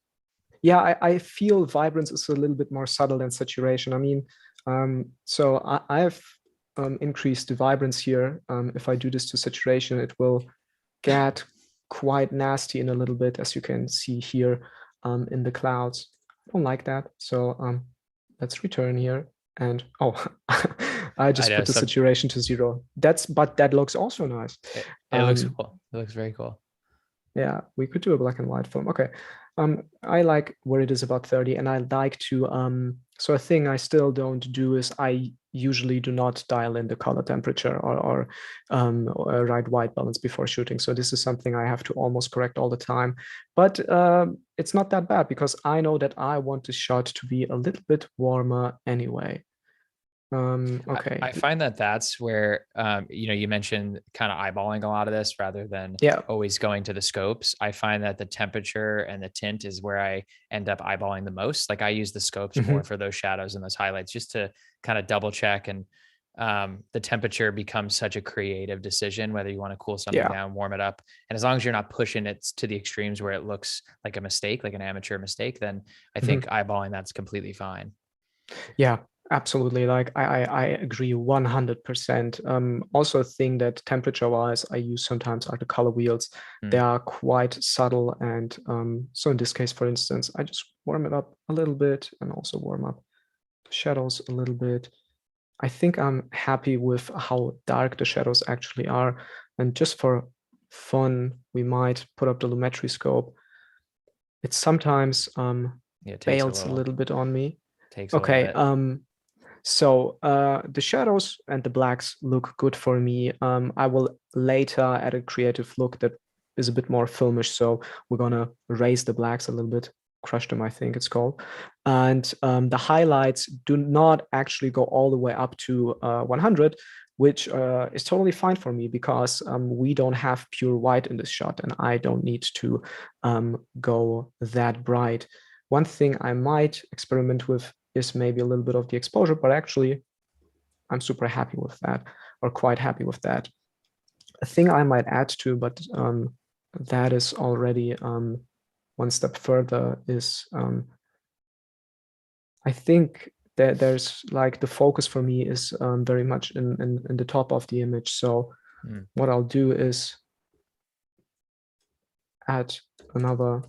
yeah, I feel vibrance is a little bit more subtle than saturation. I mean, so I've increased the vibrance here. If I do this to saturation, it will get quite nasty in a little bit, as you can see here in the clouds. I don't like that. So let's return here. And oh, I just know put the saturation to 0. But that looks also nice. It looks cool. It looks very cool. Yeah, we could do a black and white film. Okay. I like where it is about 30, and I like to so a thing I still don't do is I usually do not dial in the color temperature or right white balance before shooting. So this is something I have to almost correct all the time. But it's not that bad because I know that I want the shot to be a little bit warmer anyway. Okay. I find that that's where, you mentioned kind of eyeballing a lot of this rather than Yeah. always going to the scopes. I find that the temperature and the tint is where I end up eyeballing the most. Like I use the scopes more for those shadows and those highlights just to kind of double check. And the temperature becomes such a creative decision, whether you want to cool something down, warm it up. And as long as you're not pushing it to the extremes where it looks like a mistake, like an amateur mistake, then I think eyeballing that's completely fine. Yeah, absolutely. Like I agree 100%. Also a thing that temperature wise I use sometimes are the color wheels. They are quite subtle. And so in this case, for instance, I just warm it up a little bit and also warm up the shadows a little bit. I think I'm happy with how dark the shadows actually are. And just for fun, we might put up the Lumetri scope. It sometimes it bails a little bit on me. Takes a little bit. So the shadows and the blacks look good for me. I will later add a creative look that is a bit more filmish. So we're gonna raise the blacks a little bit, crush them, I think it's called. And the highlights do not actually go all the way up to 100, which is totally fine for me because we don't have pure white in this shot and I don't need to go that bright. One thing I might experiment with is maybe a little bit of the exposure, but actually I'm super happy with that, or quite happy with that. A thing I might add to, but that is already one step further, is I think that there's like the focus for me is very much in the top of the image. So what I'll do is add another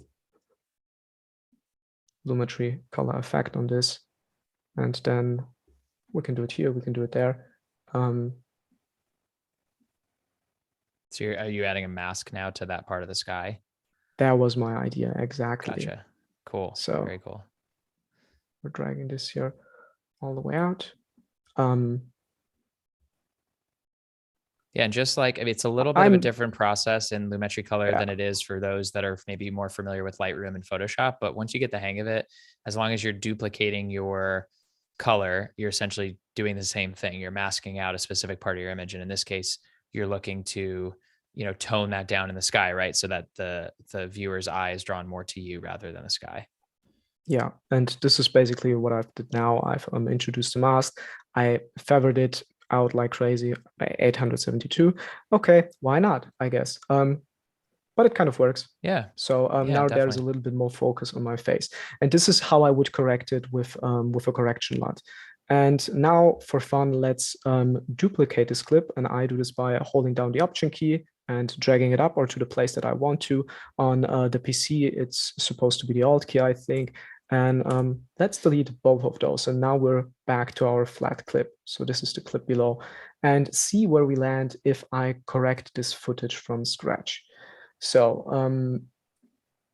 Lumetri color effect on this, and then we can do it here, we can do it there. So are you adding a mask now to that part of the sky? That was my idea, exactly. Gotcha. Cool. So very cool. We're dragging this here all the way out. Yeah, and just like, I mean, it's a little bit of a different process in Lumetri Color than it is for those that are maybe more familiar with Lightroom and Photoshop. But once you get the hang of it, as long as you're duplicating your color, you're essentially doing the same thing. You're masking out a specific part of your image. And in this case, you're looking to, tone that down in the sky, right? So that the viewer's eye is drawn more to you rather than the sky. Yeah, and this is basically what I've did now. I've introduced the mask. I feathered it out like crazy by 872. Okay, why not? I guess. But it kind of works. Yeah. So now definitely. there's a little bit more focus on my face, and this is how I would correct it with a correction LUT. And now for fun, let's duplicate this clip, and I do this by holding down the Option key and dragging it up or to the place that I want to. On the PC, it's supposed to be the Alt key, I think. And let's delete both of those. And now we're back to our flat clip. So this is the clip below. And see where we land if I correct this footage from scratch. So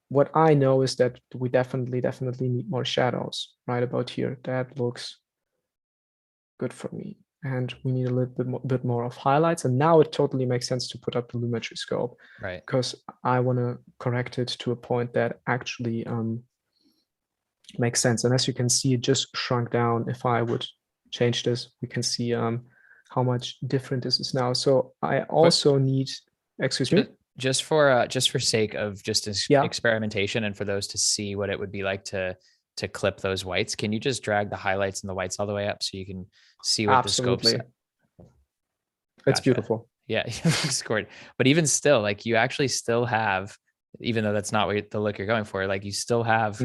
what I know is that we definitely need more shadows right about here. That looks good for me. And we need a little bit more of highlights. And now it totally makes sense to put up the Lumetri scope. Right. Because I want to correct it to a point that actually makes sense. And as you can see, it just shrunk down. If I would change this, we can see how much different this is now. So I also need, excuse me? Just for sake of just experimentation and for those to see what it would be like to clip those whites, can you just drag the highlights and the whites all the way up so you can see what the scope's? It's beautiful. Yeah, it's great. But even still, like you actually still have, even though that's not what the look you're going for, like you still have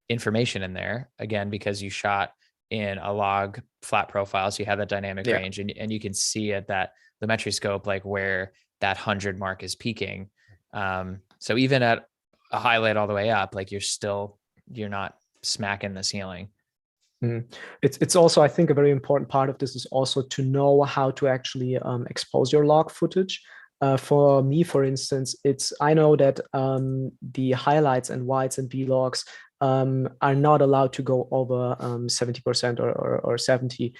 information in there, again, because you shot in a log flat profile. So you have that dynamic range, and you can see at that Lumetri scope, like where that 100 mark is peaking. So even at a highlight all the way up, like you're not smacking the ceiling. It's also, I think, a very important part of this is also to know how to actually expose your log footage. For me, for instance, I know that the highlights and whites and vlogs are not allowed to go over 70% or 70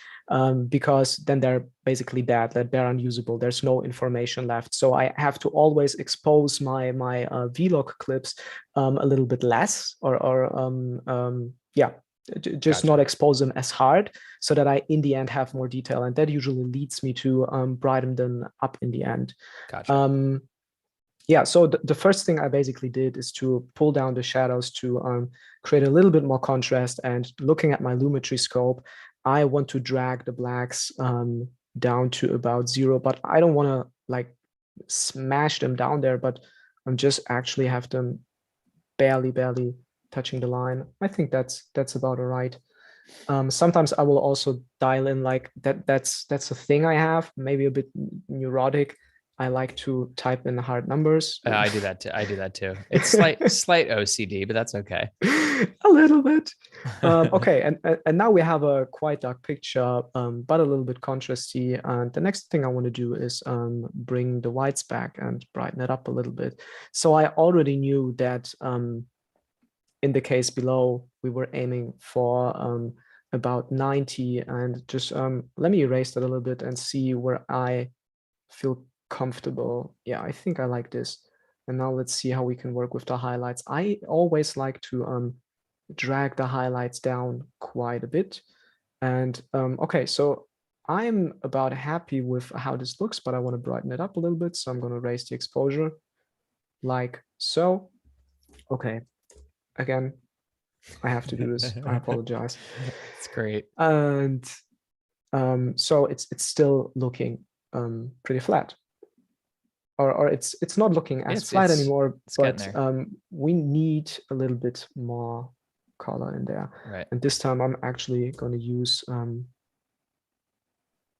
because then they're basically dead, that they're unusable. There's no information left. So I have to always expose my vlog clips a little bit less, just not expose them as hard, so that I in the end have more detail, and that usually leads me to brighten them up in the end. Gotcha. Yeah, so the first thing I basically did is to pull down the shadows to create a little bit more contrast. And looking at my Lumetri scope, I want to drag the blacks down to about 0, but I don't want to like smash them down there, but I'm just actually have them barely touching the line. I think that's about all right. Sometimes I will also dial in like that's a thing I have, maybe a bit neurotic. I like to type in hard numbers. I do that too. It's slight OCD, but that's okay. A little bit. Okay, and now we have a quite dark picture, but a little bit contrasty. And the next thing I want to do is bring the whites back and brighten it up a little bit. So I already knew that in the case below, we were aiming for about 90. And just let me erase that a little bit and see where I feel comfortable. Yeah, I think I like this. And now let's see how we can work with the highlights. I always like to drag the highlights down quite a bit. And okay, so I'm about happy with how this looks, but I want to brighten it up a little bit. So I'm going to raise the exposure like so. Okay, again, I have to do this. I apologize. It's great. And so it's still looking pretty flat. or it's not looking as flat anymore, but we need a little bit more color in there. Right. And this time I'm actually going to use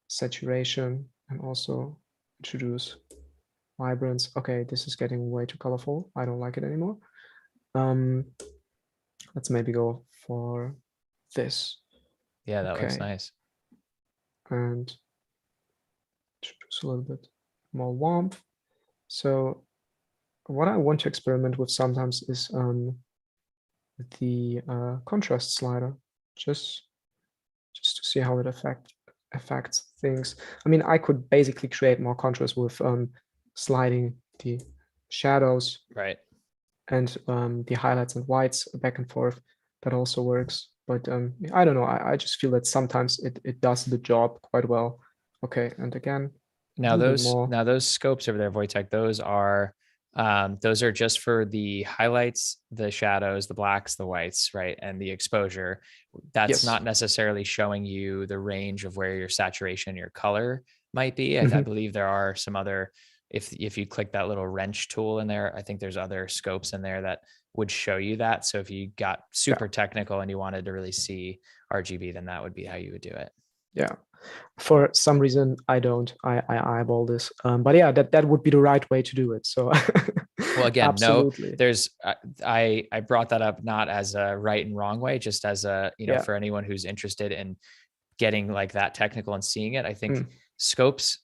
saturation and also introduce vibrance. Okay, this is getting way too colorful. I don't like it anymore. Let's maybe go for this. Yeah, that looks nice. And introduce a little bit more warmth. So what I want to experiment with sometimes is the contrast slider, just to see how it affects things. I mean, I could basically create more contrast with sliding the shadows, right, and the highlights and whites back and forth. That also works. But I don't know. I just feel that sometimes it does the job quite well. Okay, and again, now those scopes over there, Wojtek, those are just for the highlights, the shadows, the blacks, the whites, right, and the exposure. That's not necessarily showing you the range of where your saturation, your color might be. I believe there are some other, if you click that little wrench tool in there, I think there's other scopes in there that would show you that. So if you got super technical and you wanted to really see RGB, then that would be how you would do it. Yeah. For some reason, I don't. I eyeball this, but yeah, that would be the right way to do it. So, well, again, absolutely. No, there's. I brought that up not as a right and wrong way, just as a for anyone who's interested in getting like that technical and seeing it. I think scopes,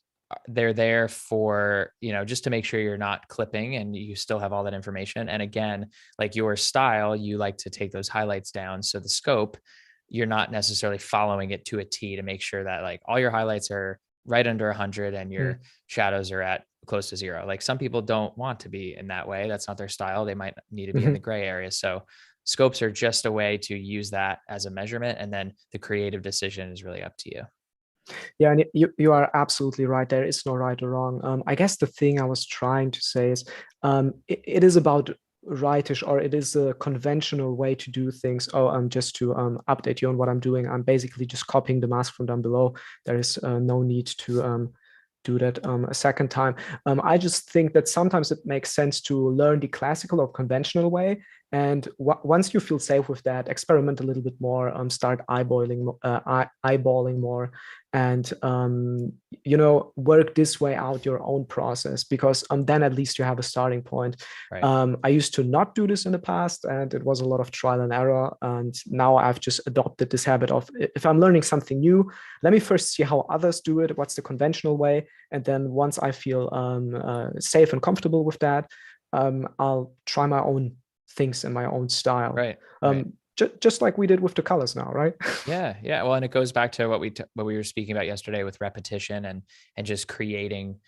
they're there for just to make sure you're not clipping and you still have all that information. And again, like your style, you like to take those highlights down. So the scope, you're not necessarily following it to a T to make sure that like all your highlights are right under 100 and your shadows are at close to 0. Like some people don't want to be in that way. That's not their style. They might need to be in the gray area. So scopes are just a way to use that as a measurement. And then the creative decision is really up to you. Yeah, and you are absolutely right. There is no right or wrong. I guess the thing I was trying to say is it is about rightish, or it is a conventional way to do things. Just to update you on what I'm doing, I'm basically just copying the mask from down below. There is no need to do that a second time. I just think that sometimes it makes sense to learn the classical or conventional way. And once you feel safe with that, experiment a little bit more, start eyeballing more, and work this way out your own process, because then at least you have a starting point. Right. I used to not do this in the past, and it was a lot of trial and error. And now I've just adopted this habit of, if I'm learning something new, let me first see how others do it, what's the conventional way, and then once I feel safe and comfortable with that, I'll try my own things in my own style. Right. Just like we did with the colors now, right? Yeah. Well, and it goes back to what we were speaking about yesterday with repetition and just creating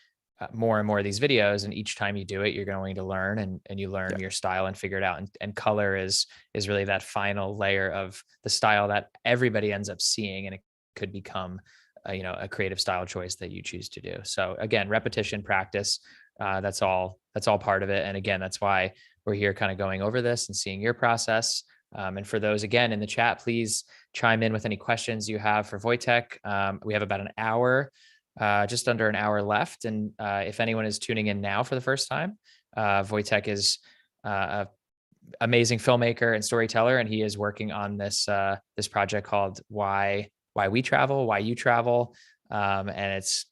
more and more of these videos. And each time you do it, you're going to learn and you learn your style and figure it out. And color is really that final layer of the style that everybody ends up seeing, and it could become a creative style choice that you choose to do. So again, repetition, practice, that's all part of it. And again, that's why we're here kind of going over this and seeing your process. And for those, again, in the chat, please chime in with any questions you have for Wojtek. We have about an hour, just under an hour left. And if anyone is tuning in now for the first time, Wojtek is an amazing filmmaker and storyteller, and he is working on this project called Why We Travel, Why You Travel. And it's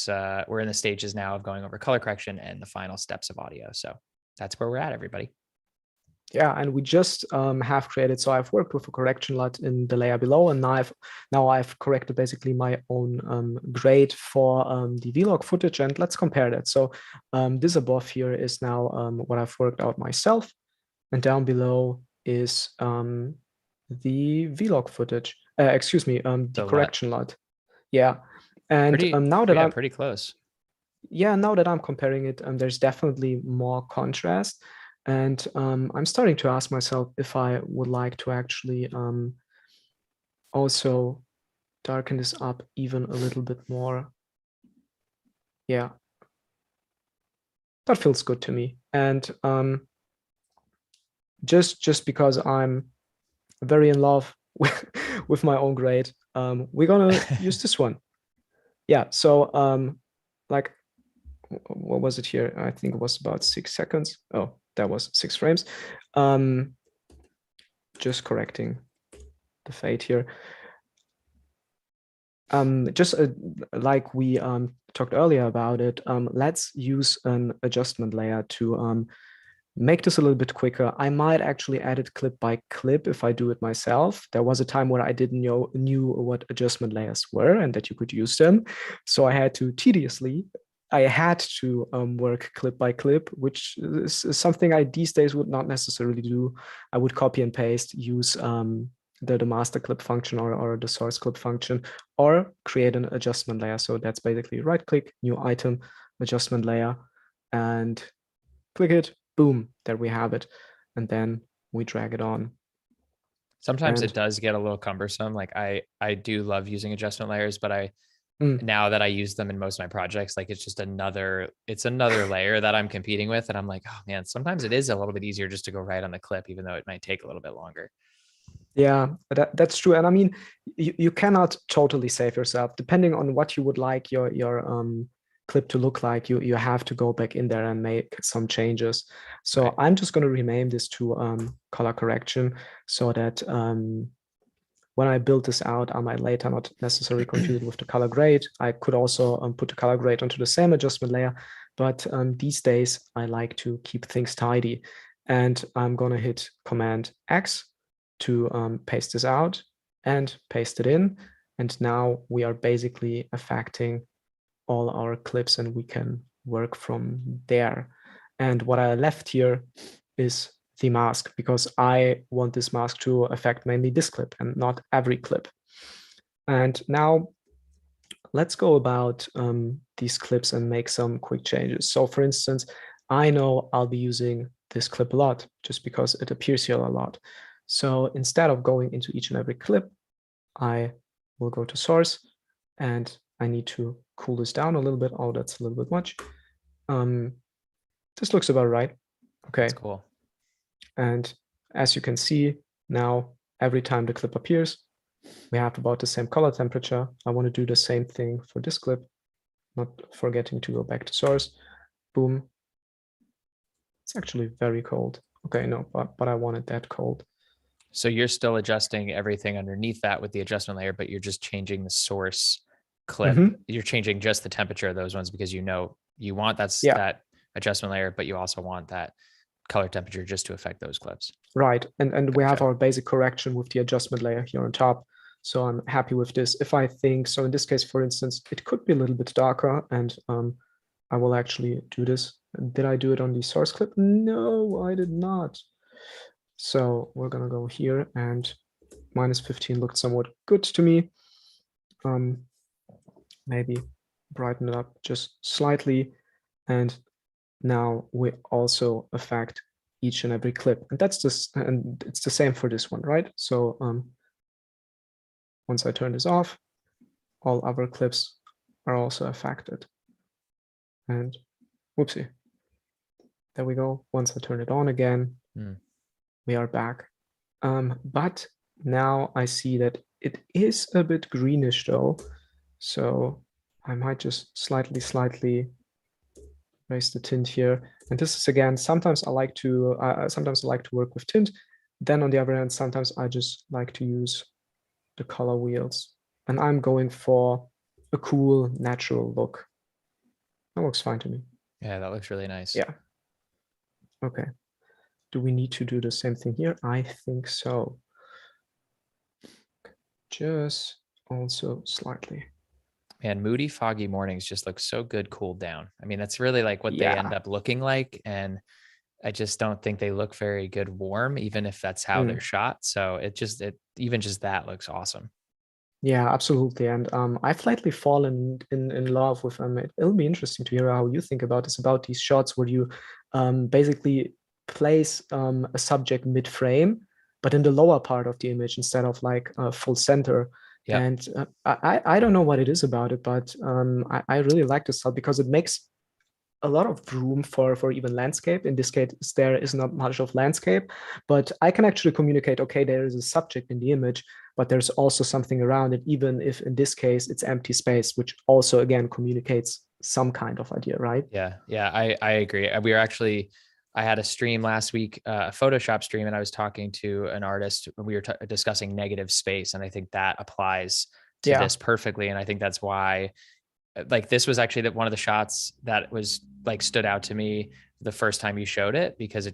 we're in the stages now of going over color correction and the final steps of audio. So that's where we're at, everybody. Yeah, and we just have created. So I've worked with a correction LUT in the layer below, and now I've corrected basically my own grade for the vlog footage. And let's compare that. So this above here is now what I've worked out myself, and down below is the vlog footage. Excuse me, the correction LUT. Yeah, and now that I'm pretty close. Yeah, now that I'm comparing it, there's definitely more contrast. And I'm starting to ask myself if I would like to actually also darken this up even a little bit more. Yeah, that feels good to me. And just because I'm very in love with my own grade, we're gonna use this one. Yeah, so like what was it here? I think it was about 6 seconds. Oh, that was 6 frames. Just correcting the fade here. Just like we talked earlier about it, let's use an adjustment layer to make this a little bit quicker. I might actually add it clip by clip if I do it myself. There was a time where I didn't knew what adjustment layers were and that you could use them. So I had to work clip by clip, which is something I these days would not necessarily do. I would copy and paste, use the master clip function or the source clip function, or create an adjustment layer. So that's basically right click, new item, adjustment layer, and click it, boom, there we have it. And then we drag it on. Sometimes it does get a little cumbersome. Like I do love using adjustment layers, but now that I use them in most of my projects, like it's another layer that I'm competing with. And I'm like, oh man, sometimes it is a little bit easier just to go right on the clip, even though it might take a little bit longer. Yeah, that's true. And I mean, you cannot totally save yourself. Depending on what you would like your clip to look like, you have to go back in there and make some changes. So right. I'm just going to rename this to color correction, so that when I build this out, I might later not necessarily confuse it with the color grade. I could also put the color grade onto the same adjustment layer, but these days I like to keep things tidy. And I'm going to hit Command X to paste this out and paste it in. And now we are basically affecting all our clips and we can work from there. And what I left here is the mask, because I want this mask to affect mainly this clip and not every clip. And now let's go about these clips and make some quick changes. So for instance, I know I'll be using this clip a lot just because it appears here a lot. So instead of going into each and every clip, I will go to source, and I need to cool this down a little bit. Oh, that's a little bit much. This looks about right. Okay. That's cool. And as you can see, now every time the clip appears, we have about the same color temperature. I want to do the same thing for this clip, not forgetting to go back to source. Boom. It's actually very cold. Okay, no, but I want it that cold. So you're still adjusting everything underneath that with the adjustment layer, but you're just changing the source clip. You're changing just the temperature of those ones because you know you want that adjustment layer, but you also want that color temperature just to affect those clips. Right. And we have our basic correction with the adjustment layer here on top. So I'm happy with this. If I think, so in this case, for instance, it could be a little bit darker, and I will actually do this. Did I do it on the source clip? No, I did not. So we're going to go here, and -15 looked somewhat good to me. Maybe brighten it up just slightly. And now we also affect each and every clip. And that's just, and it's the same for this one, right? So once I turn this off, all other clips are also affected. And whoopsie, there we go. Once I turn it on again, we are back. But now I see that it is a bit greenish though. So I might just slightly raise the tint here. And this is, again, sometimes I like to work with tint. Then on the other hand, sometimes I just like to use the color wheels. And I'm going for a cool, natural look. That looks fine to me. Yeah, that looks really nice. Yeah. Okay. Do we need to do the same thing here? I think so. Just also slightly. Man, moody, foggy mornings just look so good cooled down. I mean, that's really like what they end up looking like. And I just don't think they look very good warm, even if that's how they're shot. So even just that looks awesome. Yeah, absolutely. And I've lately fallen in love with them. It'll be interesting to hear how you think about this, about these shots where you basically place a subject mid-frame, but in the lower part of the image instead of like full center. Yep. And I don't know what it is about it, but I really like this style because it makes a lot of room for even landscape. In this case, there is not much of landscape, but I can actually communicate, okay, there is a subject in the image, but there's also something around it, even if in this case it's empty space, which also again communicates some kind of idea, right? Yeah, I agree. I had a stream last week, a Photoshop stream, and I was talking to an artist. We were discussing negative space, and I think that applies to Yeah. this perfectly. And I think that's why, like, this was actually one of the shots that was like stood out to me the first time you showed it, because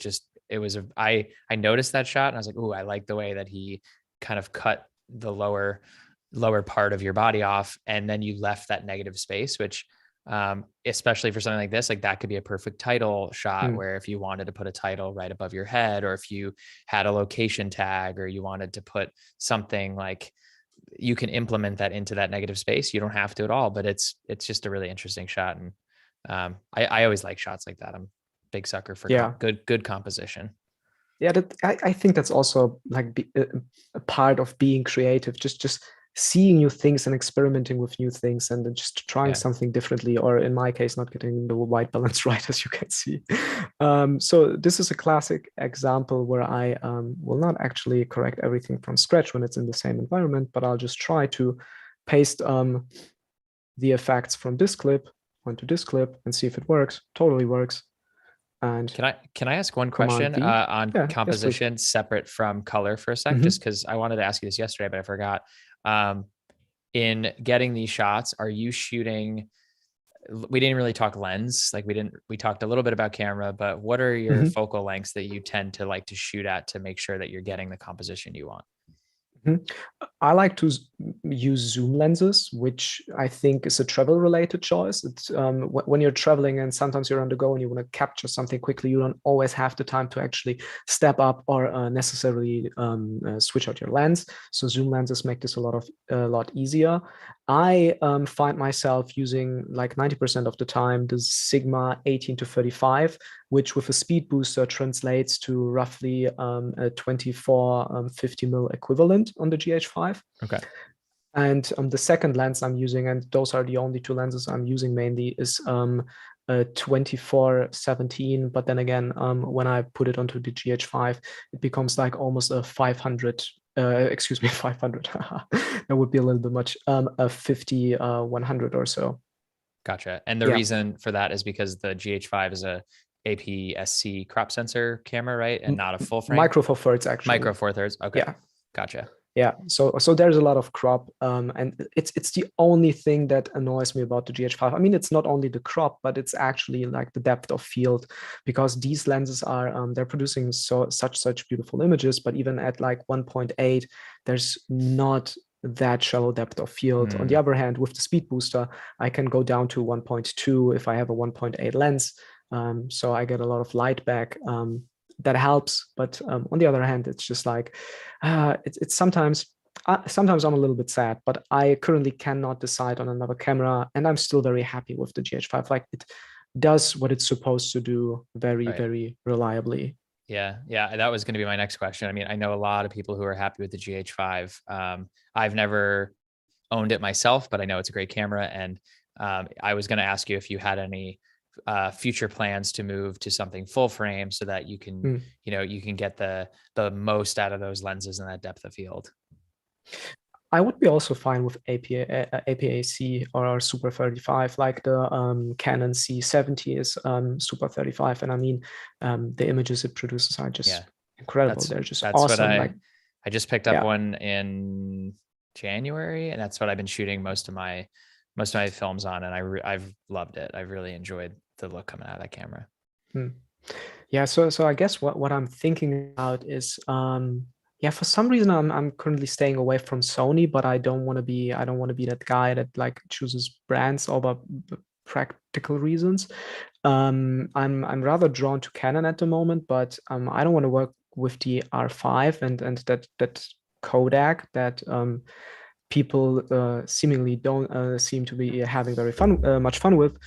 I noticed that shot and I was like, "Ooh, I like the way that he kind of cut the lower part of your body off, and then you left that negative space," which, especially for something like this, like that could be a perfect title shot, Mm. where if you wanted to put a title right above your head, or if you had a location tag, or you wanted to put something, like, you can implement that into that negative space. You don't have to at all, but it's just a really interesting shot. And I always like shots like that. I'm a big sucker for Yeah. good composition. Yeah, I think that's also like a part of being creative, just seeing new things and experimenting with new things, and then just trying Yeah. something differently, or in my case, not getting the white balance right, as you can see. So this is a classic example where I will not actually correct everything from scratch when it's in the same environment, but I'll just try to paste the effects from this clip onto this clip and see if it works. Totally works. And can I ask one Command question V. on Yeah, yes, please. composition separate from color for a sec, Mhm. just because I wanted to ask you this yesterday, but I forgot. Um, in getting these shots, are you shooting? We didn't really talk lens, like we talked a little bit about camera, but what are your Mhm. focal lengths that you tend to like to shoot at to make sure that you're getting the composition you want? Mhm. I like to use zoom lenses, which I think is a travel related choice. It's when you're traveling and sometimes you're on the go and you want to capture something quickly, you don't always have the time to actually step up or necessarily switch out your lens. So zoom lenses make this a lot easier. I find myself using like 90% of the time the Sigma 18 to 35, which with a speed booster translates to roughly a 24 50 mil equivalent on the GH5. Okay. And the second lens I'm using, and those are the only two lenses I'm using mainly, is a 24-17. But then again, when I put it onto the GH5, it becomes like almost a 500. Excuse me, 500. That would be a little bit much. A 50, 100 or so. Gotcha. And the Yeah. reason for that is because the GH5 is a APS-C crop sensor camera, right? And not a full frame? Micro Four Thirds, actually. Micro Four Thirds. Okay. Yeah. Gotcha. Yeah, so there's a lot of crop, and it's the only thing that annoys me about the GH5. I mean, it's not only the crop, but it's actually like the depth of field, because these lenses are they're producing such beautiful images, but even at like 1.8, there's not that shallow depth of field. On the other hand, with the speed booster, I can go down to 1.2 if I have a 1.8 lens, so I get a lot of light back. That helps, but on the other hand, it's just like it's sometimes I'm a little bit sad, but I currently cannot decide on another camera, and I'm still very happy with the GH5. Like, it does what it's supposed to do very, Right. very reliably. Yeah. That was going to be my next question. I mean, I know a lot of people who are happy with the GH5. I've never owned it myself, but I know it's a great camera. And I was going to ask you if you had any future plans to move to something full frame, so that you can, you can get the most out of those lenses and that depth of field. I would be also fine with APA-C or Super 35, like the Canon C70 is Super 35, and I mean the images it produces are just incredible. They're just awesome. What I just picked up one in January, and that's what I've been shooting most of my films on, and I've loved it. I've really enjoyed the look coming out of that camera. Yeah, so I guess what I'm thinking about is for some reason I'm currently staying away from Sony, but I don't want to be that guy that like chooses brands over practical reasons. I'm rather drawn to Canon at the moment, but I don't want to work with the R5 and that Kodak that people seemingly don't seem to be having very much fun with.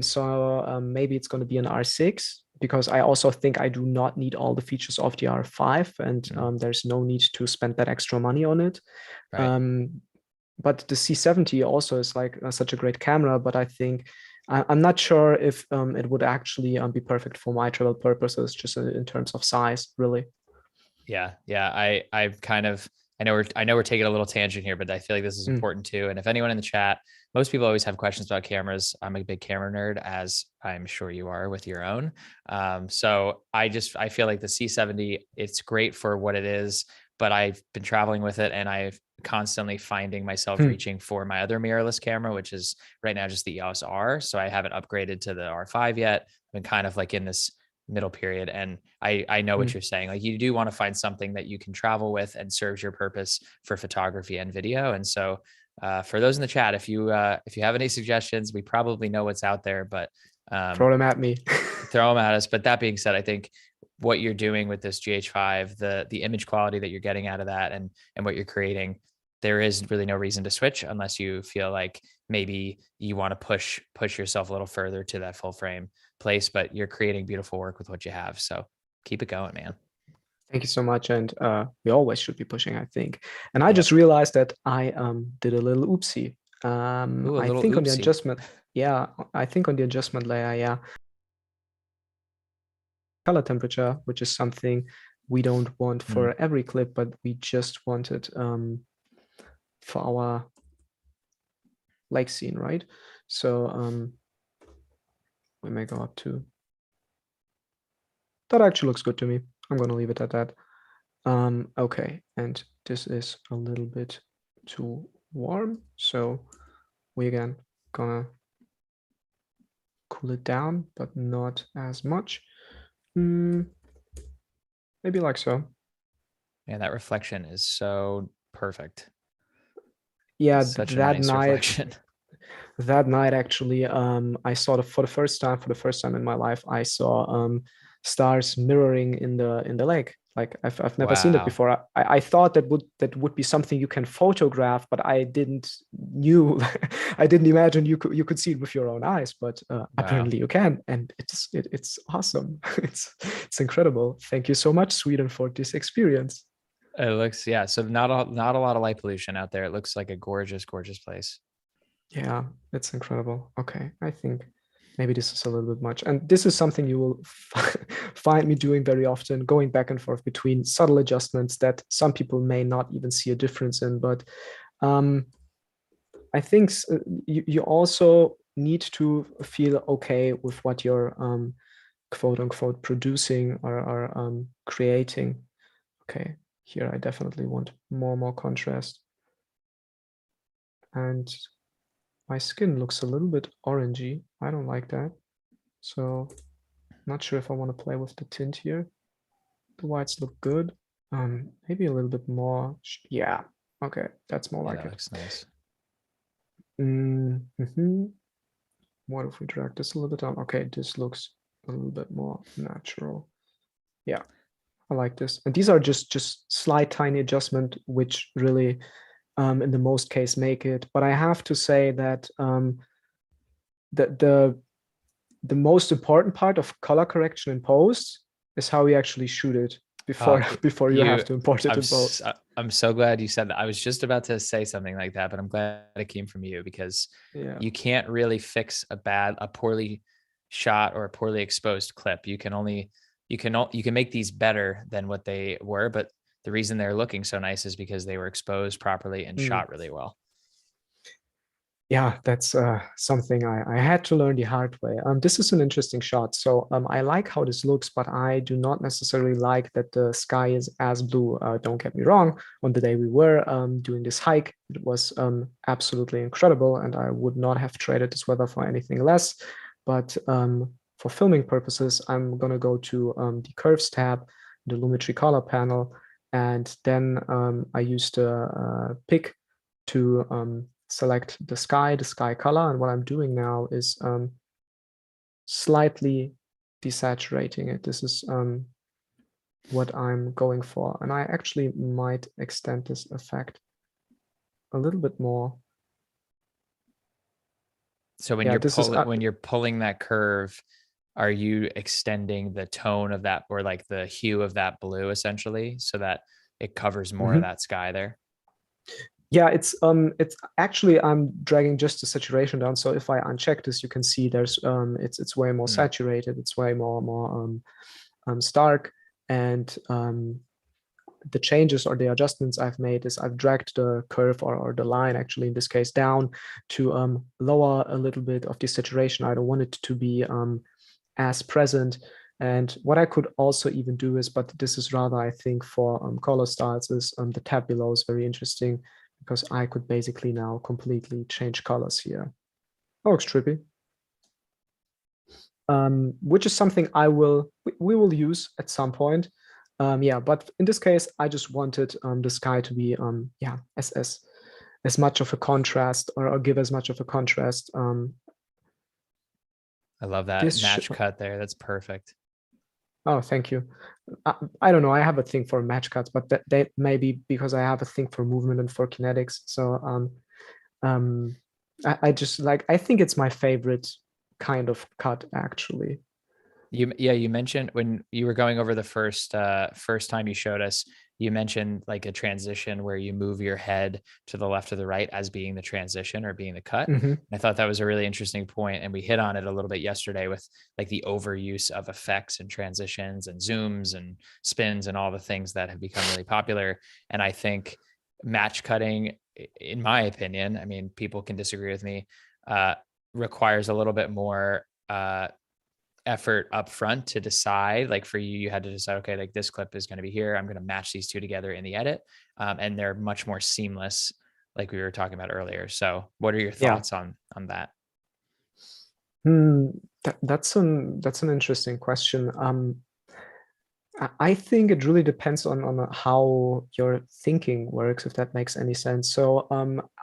So maybe it's going to be an R6, because I also think I do not need all the features of the R5, and there's no need to spend that extra money on it. Right. But the C70 also is like such a great camera, but I think I'm not sure if it would actually be perfect for my travel purposes, just in terms of size, really. Yeah. I've kind of I know we're taking a little tangent here, but I feel like this is important too. And if anyone in the chat, most people always have questions about cameras. I'm a big camera nerd, as I'm sure you are with your own. So I feel like the C70, it's great for what it is, but I've been traveling with it and I've constantly finding myself reaching for my other mirrorless camera, which is right now just the EOS R. So I haven't upgraded to the R5 yet. I've been kind of like in this middle period. And I know what you're saying. Like you do want to find something that you can travel with and serves your purpose for photography and video. And so for those in the chat, if you have any suggestions, we probably know what's out there, but throw them at me. throw them at us. But that being said, I think what you're doing with this GH5, the image quality that you're getting out of that and what you're creating, there is really no reason to switch unless you feel like maybe you want to push yourself a little further to that full frame place, but you're creating beautiful work with what you have. So keep it going, man. Thank you so much. And we always should be pushing, I think. And I just realized that I did a little oopsie. Ooh, I think on the adjustment, I think on the adjustment layer, color temperature, which is something we don't want for every clip, but we just want it for our lake scene, right? So we may go up to, that actually looks good to me. I'm going to leave it at that. Okay, and this is a little bit too warm, so we again gonna cool it down, but not as much. Maybe like so. Yeah, that reflection is so perfect. Yeah, such a nice reflection. That night actually, I saw for the first time in my life, I saw stars mirroring in the lake. Like I've never seen that before. I thought that would be something you can photograph, but I didn't imagine you could see it with your own eyes. But apparently you can, and it's awesome. it's incredible. Thank you so much, Sweden, for this experience. It looks, yeah. So not a lot of light pollution out there. It looks like a gorgeous, gorgeous place. Yeah, it's incredible. Okay, I think maybe this is a little bit much. And this is something you will find me doing very often, going back and forth between subtle adjustments that some people may not even see a difference in. But I think you also need to feel okay with what you're quote unquote producing or creating. Okay, here I definitely want more contrast. And my skin looks a little bit orangey. I don't like that. So not sure if I want to play with the tint here. The whites look good. Maybe a little bit more. Yeah. Okay, that's more like that it. Looks nice. What if we drag this a little bit down? Okay, this looks a little bit more natural. Yeah, I like this. And these are just slight tiny adjustment, which really in the most case make it. But I have to say that the most important part of color correction in post is how you actually shoot it before you have to import it in post. I'm so glad you said that. I was just about to say something like that, but I'm glad it came from you, because you can't really fix a poorly shot or a poorly exposed clip. You can make these better than what they were, but the reason they're looking so nice is because they were exposed properly and shot really well. Yeah, that's something I had to learn the hard way. This is an interesting shot. So I like how this looks, but I do not necessarily like that the sky is as blue. Don't get me wrong. On the day we were doing this hike, it was absolutely incredible, and I would not have traded this weather for anything less. But for filming purposes, I'm going to go to the Curves tab, the Lumetri color panel, and then I used the pick to select the sky color. And what I'm doing now is slightly desaturating it. This is what I'm going for. And I actually might extend this effect a little bit more. So when you're pulling that curve, are you extending the tone of that, or like the hue of that blue essentially, so that it covers more of that sky there? Yeah, it's actually, I'm dragging just the saturation down. So if I uncheck this, you can see there's it's way more saturated. It's way more stark, and the changes or the adjustments I've made is I've dragged the curve or the line, actually in this case, down to lower a little bit of the saturation. I don't want it to be as present. And what I could also even do is, but this is rather, I think, for color styles, is the tab below is very interesting, because I could basically now completely change colors here. Oh, looks trippy. Which is something we will use at some point. Yeah, but in this case, I just wanted the sky to be yeah, as much of a contrast, or give as much of a contrast. I love that match cut there. That's perfect. Oh, thank you. I don't know. I have a thing for match cuts, but that may be because I have a thing for movement and for kinetics. So I just like, I think it's my favorite kind of cut, actually. You mentioned when you were going over the first time you showed us, you mentioned like a transition where you move your head to the left or the right as being the transition or being the cut. I thought that was a really interesting point, and we hit on it a little bit yesterday with like the overuse of effects and transitions and zooms and spins and all the things that have become really popular. And I think match cutting, in my opinion, I mean, people can disagree with me, requires a little bit more effort up front to decide. Like for you, you had to decide, okay, like this clip is going to be here. I'm going to match these two together in the edit. And they're much more seamless, like we were talking about earlier. So what are your thoughts on that? That's an interesting question. I think it really depends on how your thinking works, if that makes any sense. So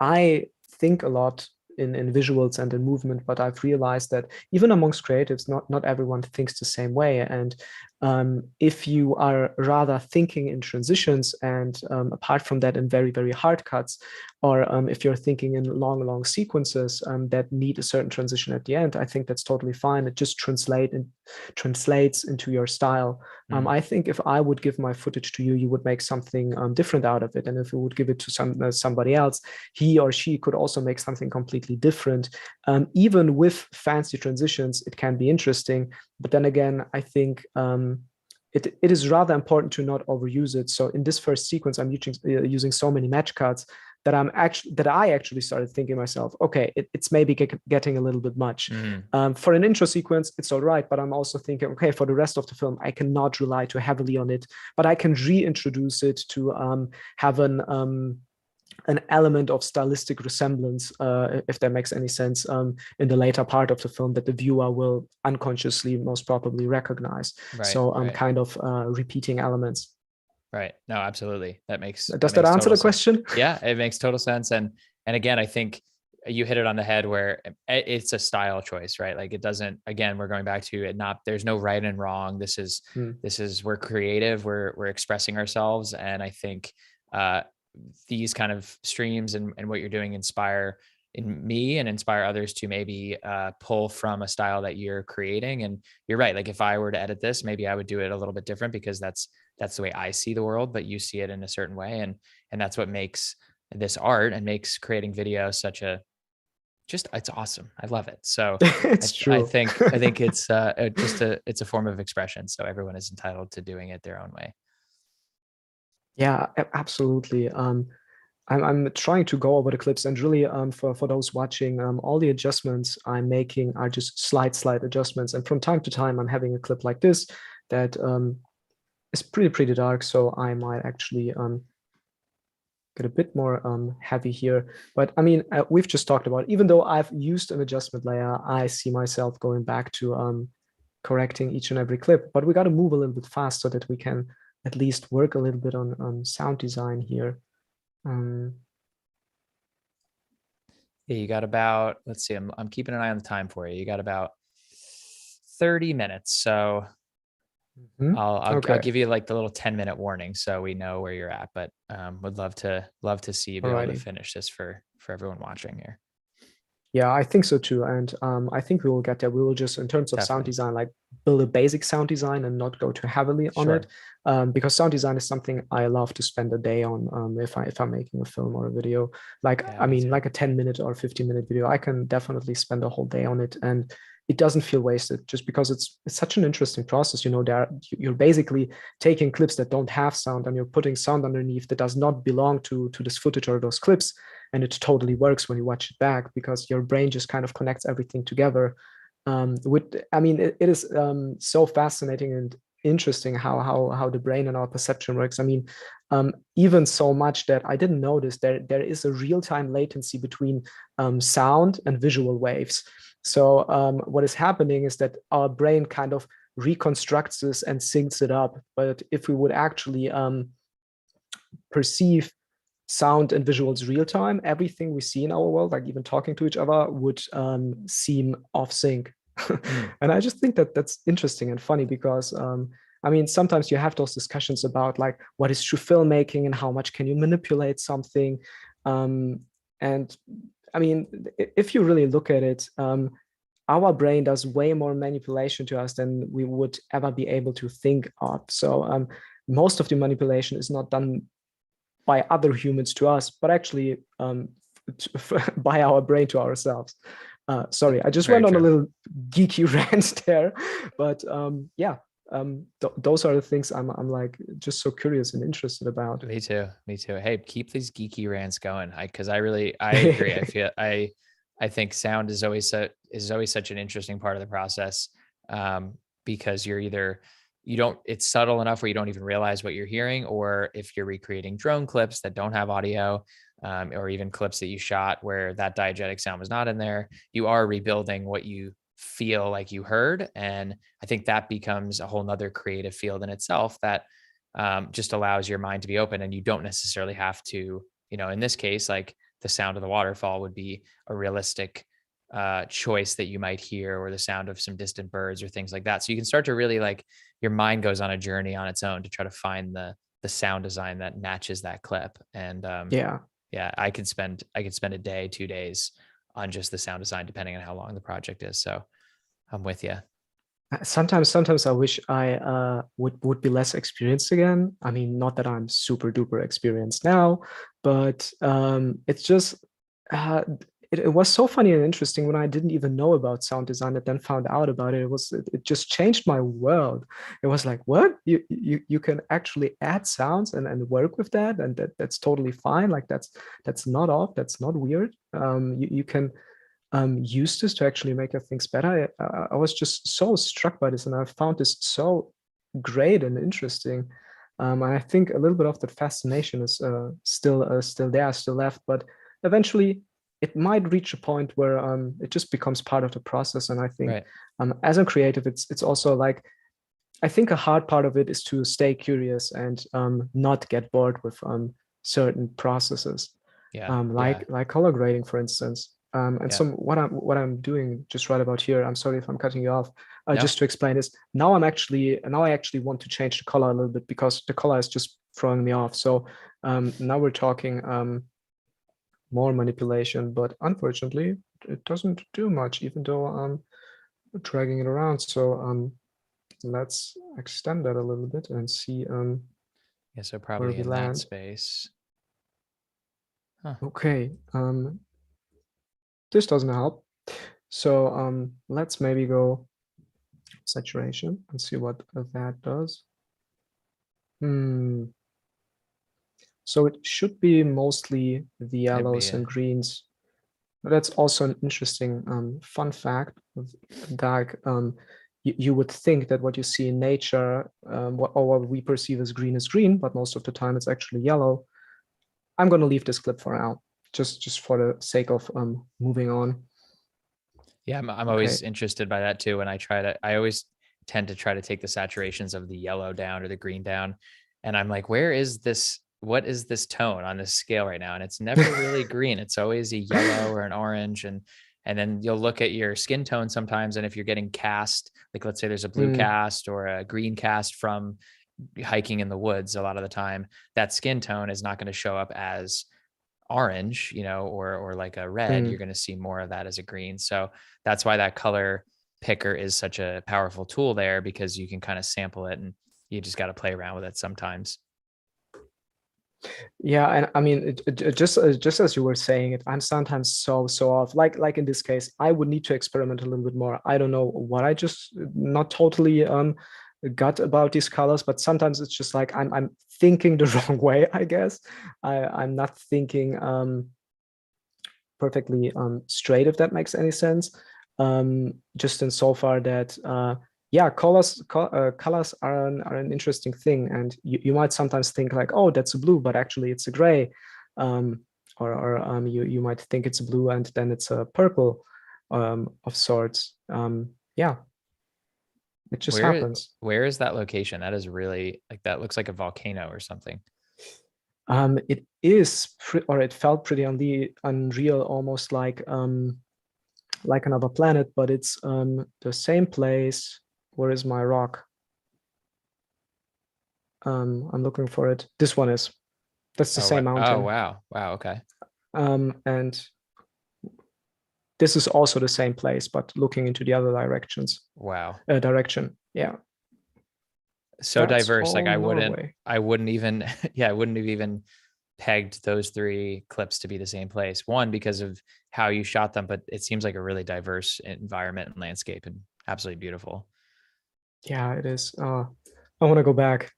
I think a lot in visuals and in movement, but I've realized that even amongst creatives, not everyone thinks the same way. And if you are rather thinking in transitions and apart from that in very, very hard cuts, or if you're thinking in long sequences that need a certain transition at the end, I think that's totally fine. It just translates into your style. I think if I would give my footage to you, you would make something different out of it. And if you would give it to somebody else, he or she could also make something completely different. Even with fancy transitions, it can be interesting. But then again, I think it is rather important to not overuse it. So in this first sequence, I'm using so many match cuts that I actually started thinking myself, okay, it's maybe getting a little bit much. For an intro sequence, it's all right, but I'm also thinking, okay, for the rest of the film, I cannot rely too heavily on it, but I can reintroduce it to have an element of stylistic resemblance, if that makes any sense, in the later part of the film that the viewer will unconsciously most probably recognize. Right, so right. Kind of repeating elements. Right. No, absolutely. Does that answer the question? Yeah, it makes total sense. And again, I think you hit it on the head where it's a style choice, right? Like it doesn't, again, we're going back to it, there's no right and wrong. This is, we're creative, we're expressing ourselves. And I think these kind of streams and what you're doing inspire in me and inspire others to maybe pull from a style that you're creating. And you're right. Like if I were to edit this, maybe I would do it a little bit different because that's the way I see the world, but you see it in a certain way. And that's what makes this art and makes creating video such it's awesome. I love it. So it's true. I think it's it's a form of expression. So everyone is entitled to doing it their own way. Yeah, absolutely. I'm trying to go over the clips, and really for those watching, all the adjustments I'm making are just slight adjustments. And from time to time, I'm having a clip like this that is pretty dark. So I might actually get a bit more heavy here. But I mean, we've just talked about, even though I've used an adjustment layer, I see myself going back to correcting each and every clip. But we got to move a little bit fast so that we can at least work a little bit on sound design here. Yeah, you got about, let's see, I'm keeping an eye on the time for you. You got about 30 minutes. So I'll give you like the little 10-minute warning so we know where you're at, but would love to see you be able to finish this for everyone watching here. Yeah, I think so too. And I think we will get there. We will just, in terms of sound design, like build a basic sound design and not go too heavily on it. Because sound design is something I love to spend a day on if I'm making a film or a video. Like, I mean, like a 10-minute or 15-minute video, I can definitely spend a whole day on it. And it doesn't feel wasted, just because it's such an interesting process. You're basically taking clips that don't have sound and you're putting sound underneath that does not belong to this footage or those clips, and it totally works when you watch it back, because your brain just kind of connects everything together. It is so fascinating and interesting how the brain and our perception works. Even so much that I didn't notice there is a real-time latency between sound and visual waves. So what is happening is that our brain kind of reconstructs this and syncs it up. But if we would actually perceive sound and visuals real time, everything we see in our world, like even talking to each other, would seem off sync. And I just think that that's interesting and funny, because sometimes you have those discussions about like what is true filmmaking and how much can you manipulate something. And if you really look at it, our brain does way more manipulation to us than we would ever be able to think of. So most of the manipulation is not done by other humans to us, but actually by our brain to ourselves. Sorry, I just went on a little geeky rant there, but those are the things I'm like just so curious and interested about. Me too. Hey, keep these geeky rants going, because I agree. I think sound is always such an interesting part of the process, because it's subtle enough where you don't even realize what you're hearing, or if you're recreating drone clips that don't have audio, or even clips that you shot where that diegetic sound was not in there, you are rebuilding what you feel like you heard. And I think that becomes a whole nother creative field in itself that just allows your mind to be open, and you don't necessarily have to, in this case, like the sound of the waterfall would be a realistic choice that you might hear, or the sound of some distant birds or things like that. So you can start to really, like, your mind goes on a journey on its own to try to find the sound design that matches that clip. And I could spend a day, 2 days on just the sound design, depending on how long the project is. So I'm with you. Sometimes I wish I would be less experienced again. Not that I'm super duper experienced now, but it's just it was so funny and interesting when I didn't even know about sound design and then found out about it. It just changed my world. It was like, what? You can actually add sounds and work with that, and that's totally fine. Like that's not off. That's not weird. You can use this to actually make your things better. I was just so struck by this, and I found this so great and interesting. And I think a little bit of that fascination is still there, still left, but eventually it might reach a point where it just becomes part of the process. And I think as a creative, it's also like, I think a hard part of it is to stay curious and not get bored with certain processes. Like color grading, for instance. So what I'm doing just right about here, I'm sorry if I'm cutting you off, just to explain is now I actually want to change the color a little bit, because the color is just throwing me off. So now we're talking more manipulation, but unfortunately it doesn't do much, even though I'm dragging it around. So let's extend that a little bit and see so probably in that space. Okay, this doesn't help. So let's maybe go saturation and see what that does. So it should be mostly the yellows and greens. That's also an interesting fun fact. That you would think that what you see in nature, or what we perceive as green is green, but most of the time it's actually yellow. I'm going to leave this clip for now, just for the sake of moving on. Yeah, I'm always interested by that too. And I always tend to try to take the saturations of the yellow down or the green down. And I'm like, what is this tone on this scale right now? And it's never really green. It's always a yellow or an orange. And then you'll look at your skin tone sometimes. And if you're getting cast, like let's say there's a blue cast or a green cast from hiking in the woods, a lot of the time that skin tone is not going to show up as orange, or like a red. You're going to see more of that as a green. So that's why that color picker is such a powerful tool there, because you can kind of sample it and you just got to play around with it sometimes. Yeah, and I mean, just as you were saying it, I'm sometimes so off. Like in this case, I would need to experiment a little bit more. I don't know what I just not totally got about these colors, but sometimes it's just like I'm thinking the wrong way, I guess. I'm not thinking perfectly straight, if that makes any sense. Just in so far that yeah, colors are an interesting thing, and you might sometimes think like, oh, that's a blue, but actually it's a gray, or you might think it's a blue and then it's a purple of sorts. Yeah, it just happens. Where is that location? That is really like, that looks like a volcano or something. It is, or it felt pretty unreal, almost like another planet, but it's the same place. Where is my rock? I'm looking for it. This one is. That's the same mountain. Oh, wow. Wow. Okay. And this is also the same place, but looking into the other directions. Wow. Direction. Yeah. So That's diverse. Like I Norway. wouldn't even, yeah, I wouldn't have even pegged those three clips to be the same place. One, because of how you shot them, but it seems like a really diverse environment and landscape and absolutely beautiful. Yeah, it is. I want to go back.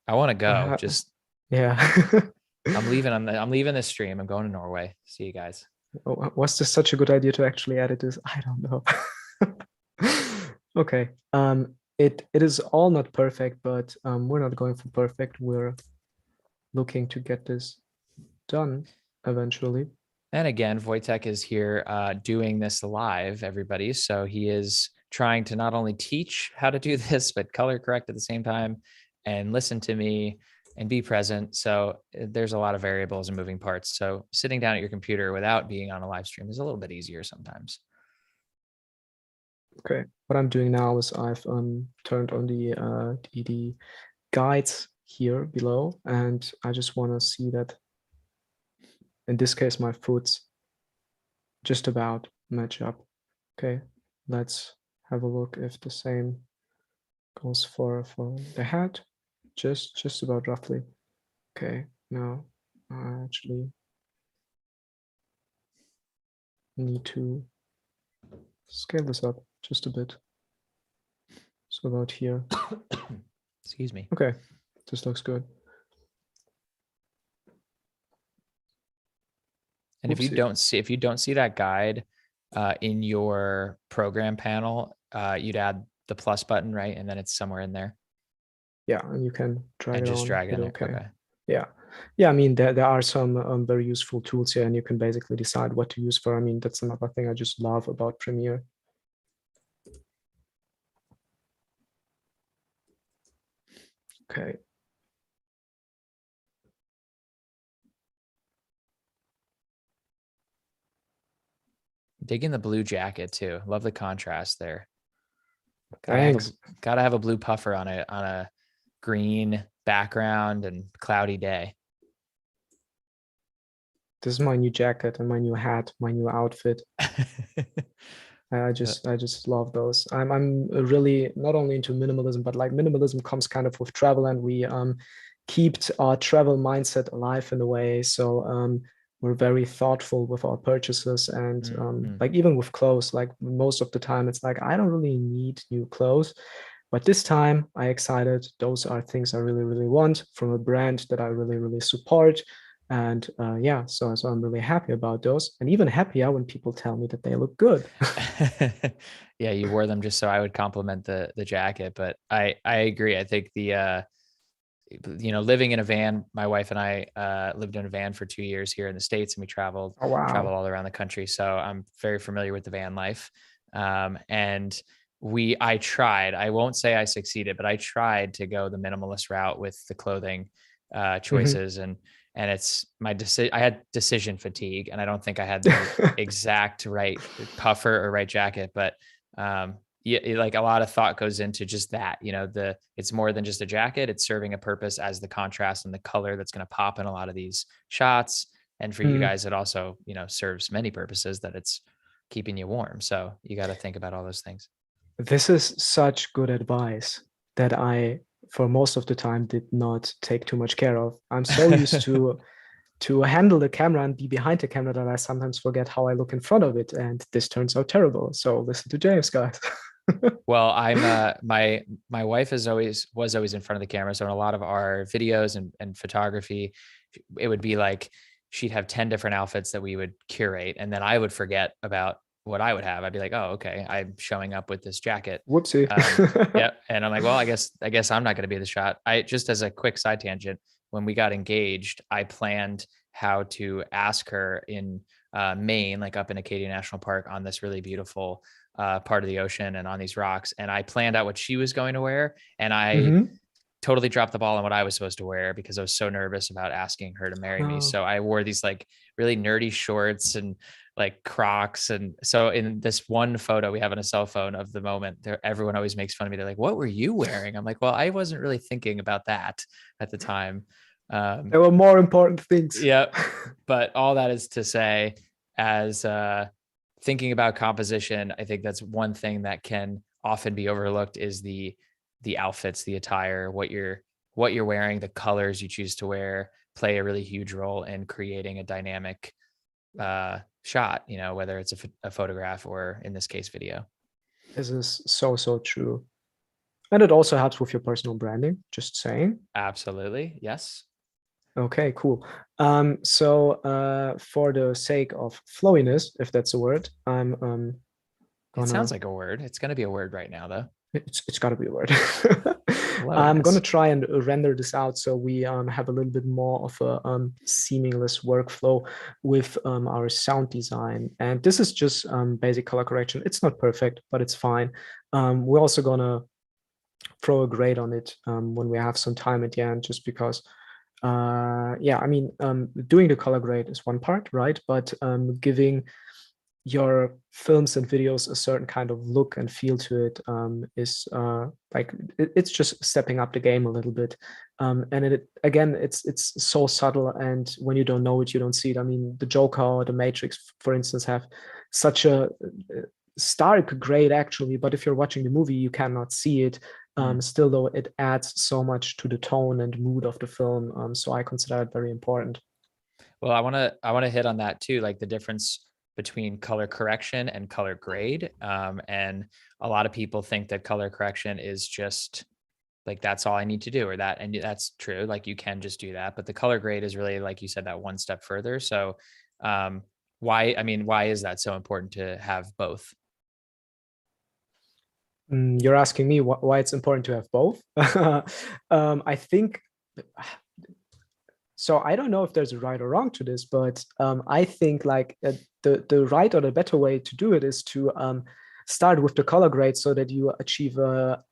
I want to go. Just yeah. I'm leaving this stream. I'm going to Norway. See you guys. Was this such a good idea to actually edit this? I don't know. Okay. It is all not perfect, but we're not going for perfect. We're looking to get this done eventually. And again, Wojtek is here doing this live, everybody. So he is trying to not only teach how to do this, but color correct at the same time and listen to me and be present. So there's a lot of variables and moving parts. So sitting down at your computer without being on a live stream is a little bit easier sometimes. Okay, what I'm doing now is I've turned on the guides here below, and I just want to see that in this case my foots just about match up. Okay, let's have a look if the same goes for the head, just about roughly. Okay, now I actually need to scale this up just a bit. So about here. Excuse me. Okay, this looks good. And if you don't see that guide in your program panel, you'd add the plus button, right? And then it's somewhere in there. Yeah, and you can drag and it just on, drag it in. Okay. Yeah. I mean, there are some very useful tools here, and you can basically decide what to use for. I mean, that's another thing I just love about Premiere. Okay. Digging the blue jacket too. Love the contrast there. Thanks. Gotta have a blue puffer on a green background and cloudy day. This is my new jacket and my new hat, my new outfit. I just love those. I'm really not only into minimalism, but like minimalism comes kind of with travel, and we keep our travel mindset alive in a way. So we're very thoughtful with our purchases, and like even with clothes, like most of the time it's like I don't really need new clothes, but this time I excited. Those are things I really want from a brand that I really support. And yeah, so I'm really happy about those, and even happier when people tell me that they look good. Yeah, you wore them just so I would compliment the jacket, but I agree. I think the living in a van, my wife and I lived in a van for 2 years here in the States, and we traveled all around the country. So I'm very familiar with the van life. And I tried, I won't say I succeeded, but I tried to go the minimalist route with the clothing choices. And it's my decision. I had decision fatigue, and I don't think I had the exact right puffer or right jacket, but yeah, like a lot of thought goes into just that, it's more than just a jacket. It's serving a purpose as the contrast and the color that's going to pop in a lot of these shots. And for you guys, it also, serves many purposes, that it's keeping you warm. So you got to think about all those things. This is such good advice that I for most of the time did not take too much care of. I'm so used to handle the camera and be behind the camera that I sometimes forget how I look in front of it, and this turns out terrible. So listen to James, guys. Well, I'm my wife was always in front of the camera. So in a lot of our videos and photography, it would be like she'd have 10 different outfits that we would curate, and then I would forget about what I would have. I'd be like, oh, okay, I'm showing up with this jacket. Whoopsie. Yeah. And I'm like, well, I guess I'm not going to be the shot. I just, as a quick side tangent, when we got engaged, I planned how to ask her in Maine, like up in Acadia National Park, on this really beautiful part of the ocean and on these rocks. And I planned out what she was going to wear. And I totally dropped the ball on what I was supposed to wear because I was so nervous about asking her to marry me. So I wore these like really nerdy shorts and like Crocs. And so in this one photo we have on a cell phone of the moment there, everyone always makes fun of me. They're like, what were you wearing? I'm like, well, I wasn't really thinking about that at the time. There were more important things. Yeah. But all that is to say, as thinking about composition, I think that's one thing that can often be overlooked is the outfits, the attire, what you're wearing, the colors you choose to wear play a really huge role in creating a dynamic shot, you know, whether it's a photograph or in this case, video. This is so true. And it also helps with your personal branding, just saying. Absolutely. Yes. Okay, cool. So for the sake of flowiness, if that's a word, I'm It sounds like a word. It's going to be a word right now, though. It's got to be a word. I'm going to try and render this out so we have a little bit more of a seamless workflow with our sound design. And this is just basic color correction. It's not perfect, but it's fine. We're also going to throw a grade on it when we have some time at the end, just because yeah, I mean, doing the color grade is one part, right? But giving your films and videos a certain kind of look and feel to it is like it's just stepping up the game a little bit. And it again, it's so subtle, and when you don't know it, you don't see it. I mean, the Joker or the Matrix, for instance, have such a stark grade actually, but if you're watching the movie, you cannot see it. Still, though, it adds so much to the tone and mood of the film. So I consider it very important. Well, I want to hit on that too, like the difference between color correction and color grade. And a lot of people think that color correction is just like, that's all I need to do, or that, and that's true. Like you can just do that, but the color grade is really, like you said, that one step further. So why is that so important to have both? You're asking me why it's important to have both. I think, so I don't know if there's a right or wrong to this, but I think like the right or the better way to do it is to start with the color grade so that you achieve a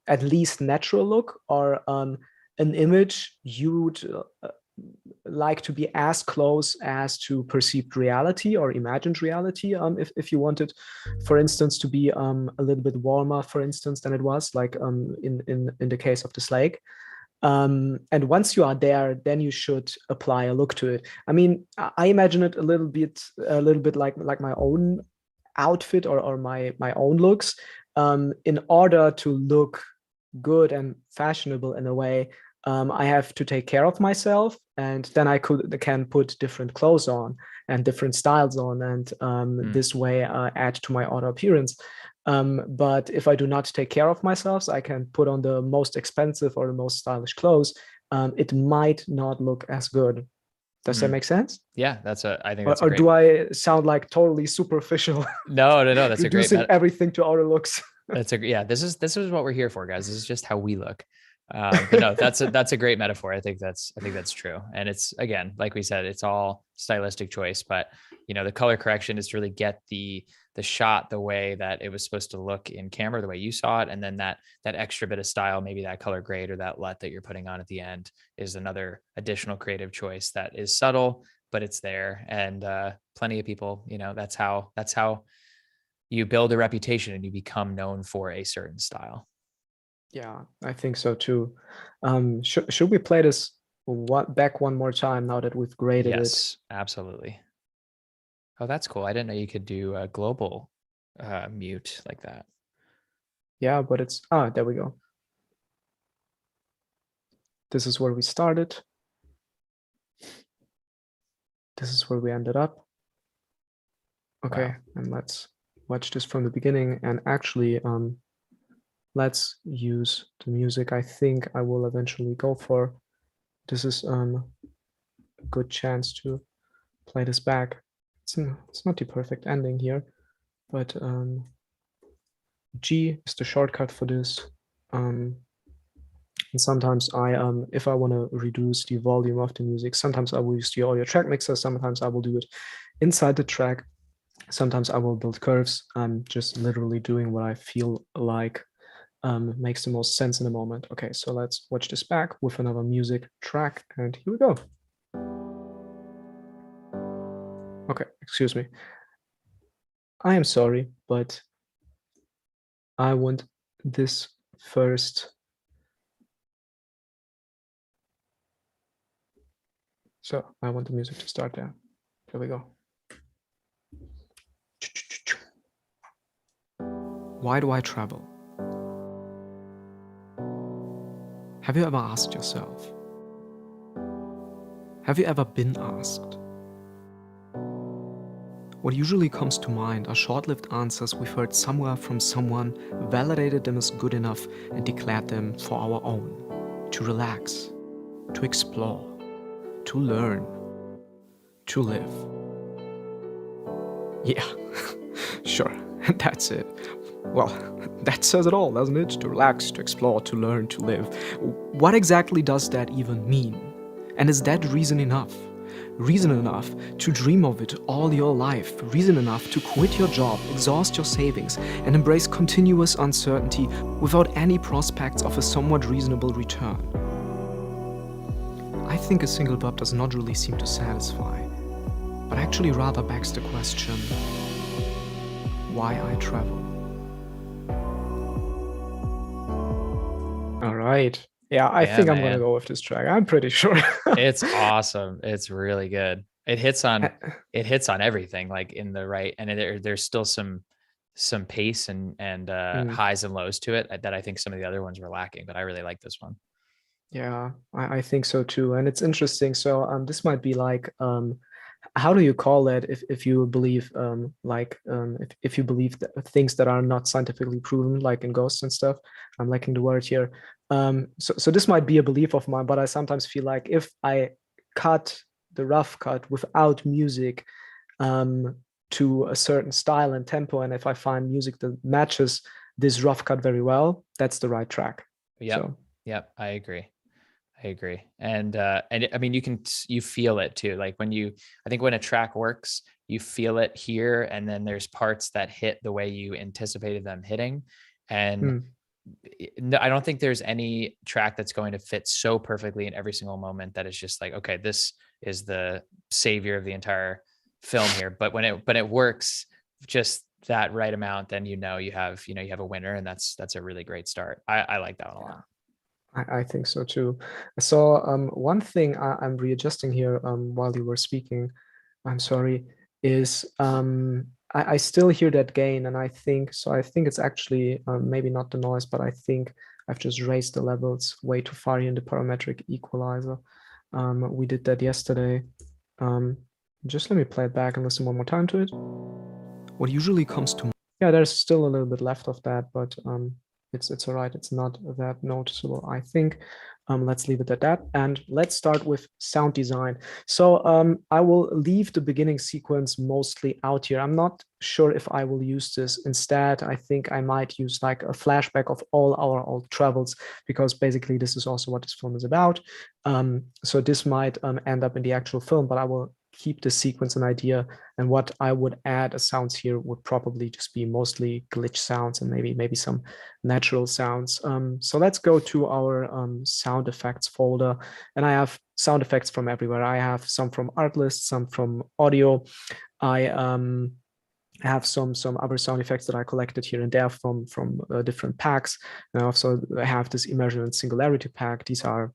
at least natural look, or an image you'd like to be as close as to perceived reality or imagined reality, if you wanted, for instance, to be a little bit warmer, for instance, than it was, like in the case of this lake. And once you are there, then you should apply a look to it. I mean, I imagine it a little bit like my own outfit or my own looks. In order to look good and fashionable in a way, I have to take care of myself, and then I can put different clothes on and different styles on, and this way add to my outer appearance. But if I do not take care of myself, I can put on the most expensive or the most stylish clothes. It might not look as good. Does that make sense? Yeah, I think that's or do I sound like totally superficial? No. That's reducing everything to outer looks. This is what we're here for, guys. This is just how we look. But no, that's a great metaphor. I think that's true. And it's, again, like we said, it's all stylistic choice, but you know, the color correction is to really get the shot the way that it was supposed to look in camera, the way you saw it. And then that extra bit of style, maybe that color grade or that LUT that you're putting on at the end, is another additional creative choice that is subtle, but it's there. And plenty of people, you know, that's how you build a reputation and you become known for a certain style. Yeah, I think so too. Should we play this back one more time now that we've graded it? Yes, absolutely. Oh, that's cool. I didn't know you could do a global mute like that. Yeah, but it's, there we go. This is where we started. This is where we ended up. Okay, Wow. and let's watch this from the beginning. And actually, let's use the music I think I will eventually go for. This is a good chance to play this back. It's not the perfect ending here, but G is the shortcut for this. And sometimes if I want to reduce the volume of the music, sometimes I will use the audio track mixer. Sometimes I will do it inside the track. Sometimes I will build curves. I'm just literally doing what I feel like makes the most sense in the moment. Okay, so let's watch this back with another music track, and here we go. Okay, excuse me. I am sorry, but I want this first. So I want the music to start there. Here we go. Why do I travel? Have you ever asked yourself? Have you ever been asked? What usually comes to mind are short-lived answers we've heard somewhere from someone, validated them as good enough, and declared them for our own. To relax, to explore, to learn, to live. Yeah, sure, that's it. Well, that says it all, doesn't it? To relax, to explore, to learn, to live. What exactly does that even mean? And is that reason enough? Reason enough to dream of it all your life, reason enough to quit your job, exhaust your savings, and embrace continuous uncertainty without any prospects of a somewhat reasonable return? I think a single verb does not really seem to satisfy, but actually rather begs the question, why I travel. All right. Yeah, I think I'm gonna go with this track. I'm pretty sure. It's awesome. It's really good. It hits on everything, like in the right, and there's still some pace and highs and lows to it that I think some of the other ones were lacking, but I really like this one. Yeah, I think so too. And it's interesting. So this might be like how do you call that if you believe if you believe that things that are not scientifically proven, like in ghosts and stuff? I'm lacking the word here. So this might be a belief of mine, but I sometimes feel like if I cut the rough cut without music to a certain style and tempo, and if I find music that matches this rough cut very well, that's the right track. Yep. So. Yep. I agree. And I mean, you feel it too. Like I think when a track works, you feel it here, and then there's parts that hit the way you anticipated them hitting. And I don't think there's any track that's going to fit so perfectly in every single moment that it's just like, okay, this is the savior of the entire film here. But when it works just that right amount, then you have a winner, and that's a really great start. I like that one a lot. I think so too. So one thing I'm readjusting here while you were speaking, I'm sorry, is I still hear that gain, and I think it's actually maybe not the noise, but I think I've just raised the levels way too far in the parametric equalizer. We did that yesterday. Just let me play it back and listen one more time to it. What usually comes to yeah, there's still a little bit left of that, but it's all right. It's not that noticeable, I think. Let's leave it at that, and let's start with sound design. So I will leave the beginning sequence mostly out here. I'm not sure if I will use this. Instead, I think I might use like a flashback of all our old travels, because basically this is also what this film is about. So this might end up in the actual film, but I will keep the sequence an idea, and what I would add as sounds here would probably just be mostly glitch sounds and maybe some natural sounds. So let's go to our sound effects folder, and I have sound effects from everywhere. I have some from Artlist, some from audio. I have some other sound effects that I collected here and there from different packs. And I also have this immersion and singularity pack. These are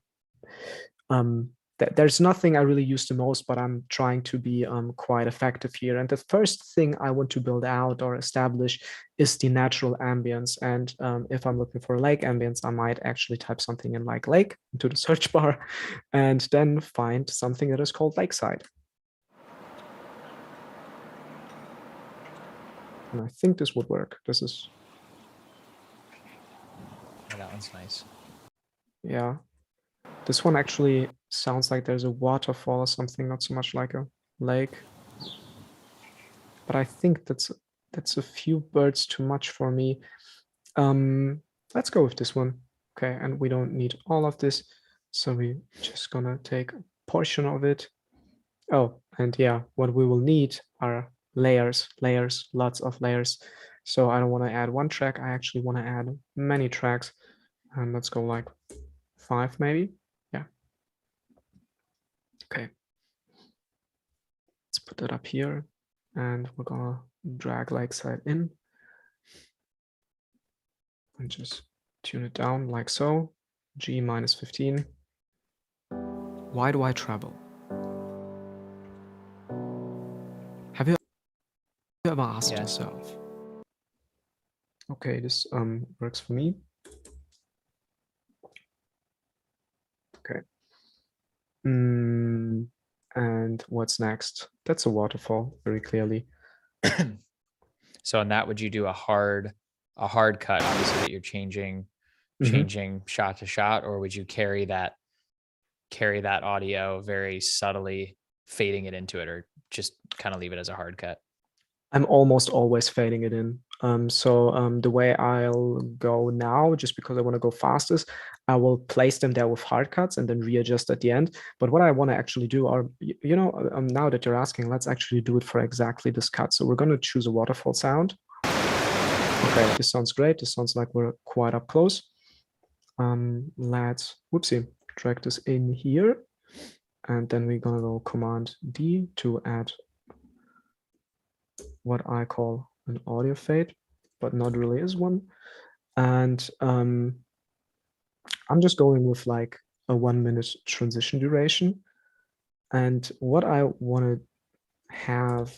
there's nothing I really use the most, but I'm trying to be quite effective here. And the first thing I want to build out or establish is the natural ambience. And if I'm looking for lake ambience, I might actually type something in like lake into the search bar and then find something that is called lakeside. And I think this would work. This is... Yeah, that one's nice. Yeah. This one actually sounds like there's a waterfall or something, not so much like a lake. But I think that's a few birds too much for me. Let's go with this one. Okay, and we don't need all of this. So we're just gonna take a portion of it. Oh, and yeah, what we will need are layers, lots of layers. So I don't want to add one track. I actually want to add many tracks. And let's go like 5 maybe. Yeah. Okay. Let's put that up here. And we're gonna drag lakeside in. And just tune it down like so. G minus 15. Why do I travel? Have you ever asked yourself? Okay, this works for me. Okay. And what's next? That's a waterfall, very clearly. So on that, would you do a hard cut, obviously, that you're changing shot to shot, or would you carry that audio very subtly, fading it into it, or just kind of leave it as a hard cut? I'm almost always fading it in. The way I'll go now, just because I want to go fastest, I will place them there with hard cuts and then readjust at the end. But what I want to actually do are, now that you're asking, let's actually do it for exactly this cut. So we're going to choose a waterfall sound. Okay, this sounds great. This sounds like we're quite up close. Let's, whoopsie, drag this in here. And then we're going to go Command D to add what I call an audio fade, but not really is one. And I'm just going with like a 1 minute transition duration. And what I want to have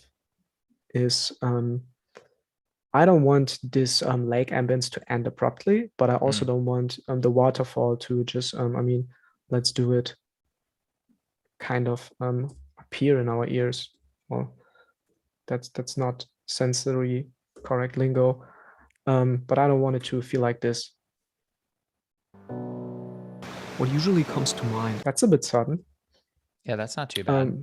is, I don't want this lake ambience to end abruptly, but I also don't want the waterfall to just, let's do it kind of appear in our ears. Well, that's not sensory correct lingo, but I don't want it to feel like this. What usually comes to mind? That's a bit sudden. Yeah, that's not too bad.